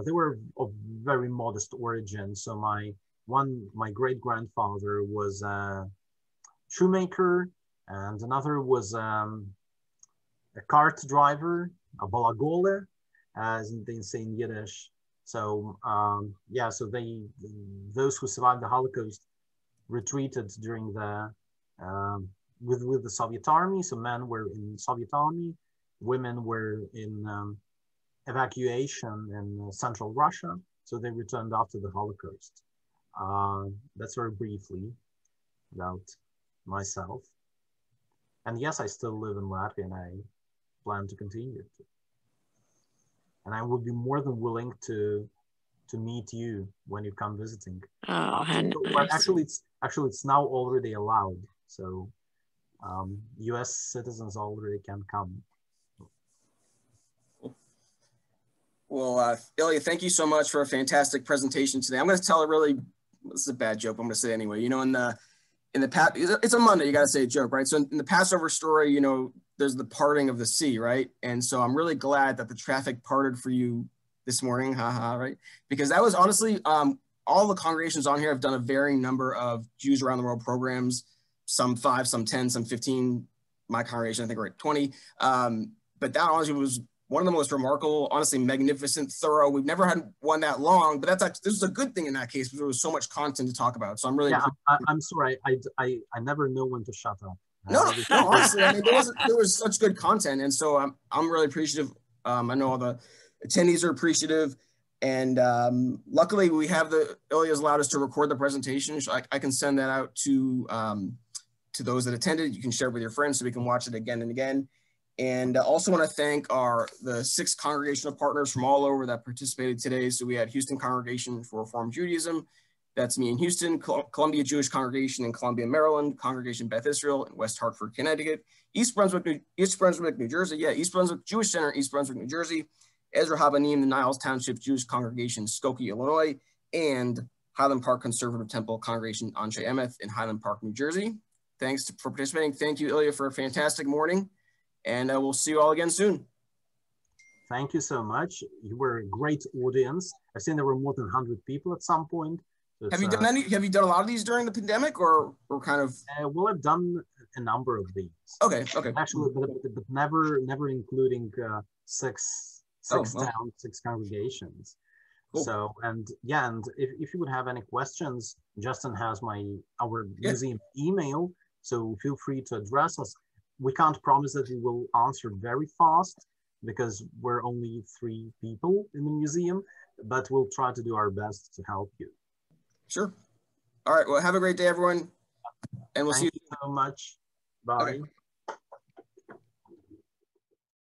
They were of very modest origin. So my great-grandfather was a shoemaker, and another was a cart driver, a balagole, as they say in Yiddish. So yeah, so those who survived the Holocaust retreated during the with the Soviet army. So men were in Soviet army, women were in evacuation in central Russia. So they returned after the Holocaust. That's very briefly about myself. And yes, I still live in Latvia, and I plan to continue to. And I would be more than willing to meet you when you come visiting. Oh, but actually, it's now already allowed. So U.S. citizens already can come. Well, Ilya, thank you so much for a fantastic presentation today. I'm going to tell this is a bad joke, but I'm going to say it anyway. You know, in the past, it's a Monday, you got to say a joke, right? So in the Passover story, you know, there's the parting of the sea, right? And so I'm really glad that the traffic parted for you this morning, haha, right? Because that was honestly, all the congregations on here have done a varying number of Jews around the world programs, some 5, some 10, some 15. My congregation, I think we're at 20. But that honestly was one of the most remarkable, honestly magnificent, thorough. We've never had one that long, but this is a good thing in that case because there was so much content to talk about. So I'm really I'm sorry, I never know when to shut up. No, honestly, I mean, there was such good content, and so I'm really appreciative. I know all the attendees are appreciative, and luckily we have Ilya's allowed us to record the presentation. So I can send that out to those that attended. You can share it with your friends so we can watch it again and again. And I also want to thank the 6 congregational partners from all over that participated today. So we had Houston Congregation for Reform Judaism. That's me in Houston, Columbia Jewish Congregation in Columbia, Maryland, Congregation Beth Israel in West Hartford, Connecticut, East Brunswick, New Jersey. Yeah, East Brunswick Jewish Center, East Brunswick, New Jersey, Ezra Habanim, the Niles Township Jewish Congregation, Skokie, Illinois, and Highland Park Conservative Temple Congregation Anshe Emeth in Highland Park, New Jersey. Thanks for participating. Thank you, Ilya, for a fantastic morning, and we'll see you all again soon. Thank you so much. You were a great audience. I've seen there were more than 100 people at some point. So have you done a lot of these during the pandemic, or kind of? Well, I've done a number of these. Okay. Actually, but never including six congregations. Cool. So, and if you would have any questions, Justin has our museum email, so feel free to address us. We can't promise that we will answer very fast because we're only 3 people in the museum, but we'll try to do our best to help you. Sure. All right. Well, have a great day, everyone. And we'll see you so much. Bye. Okay.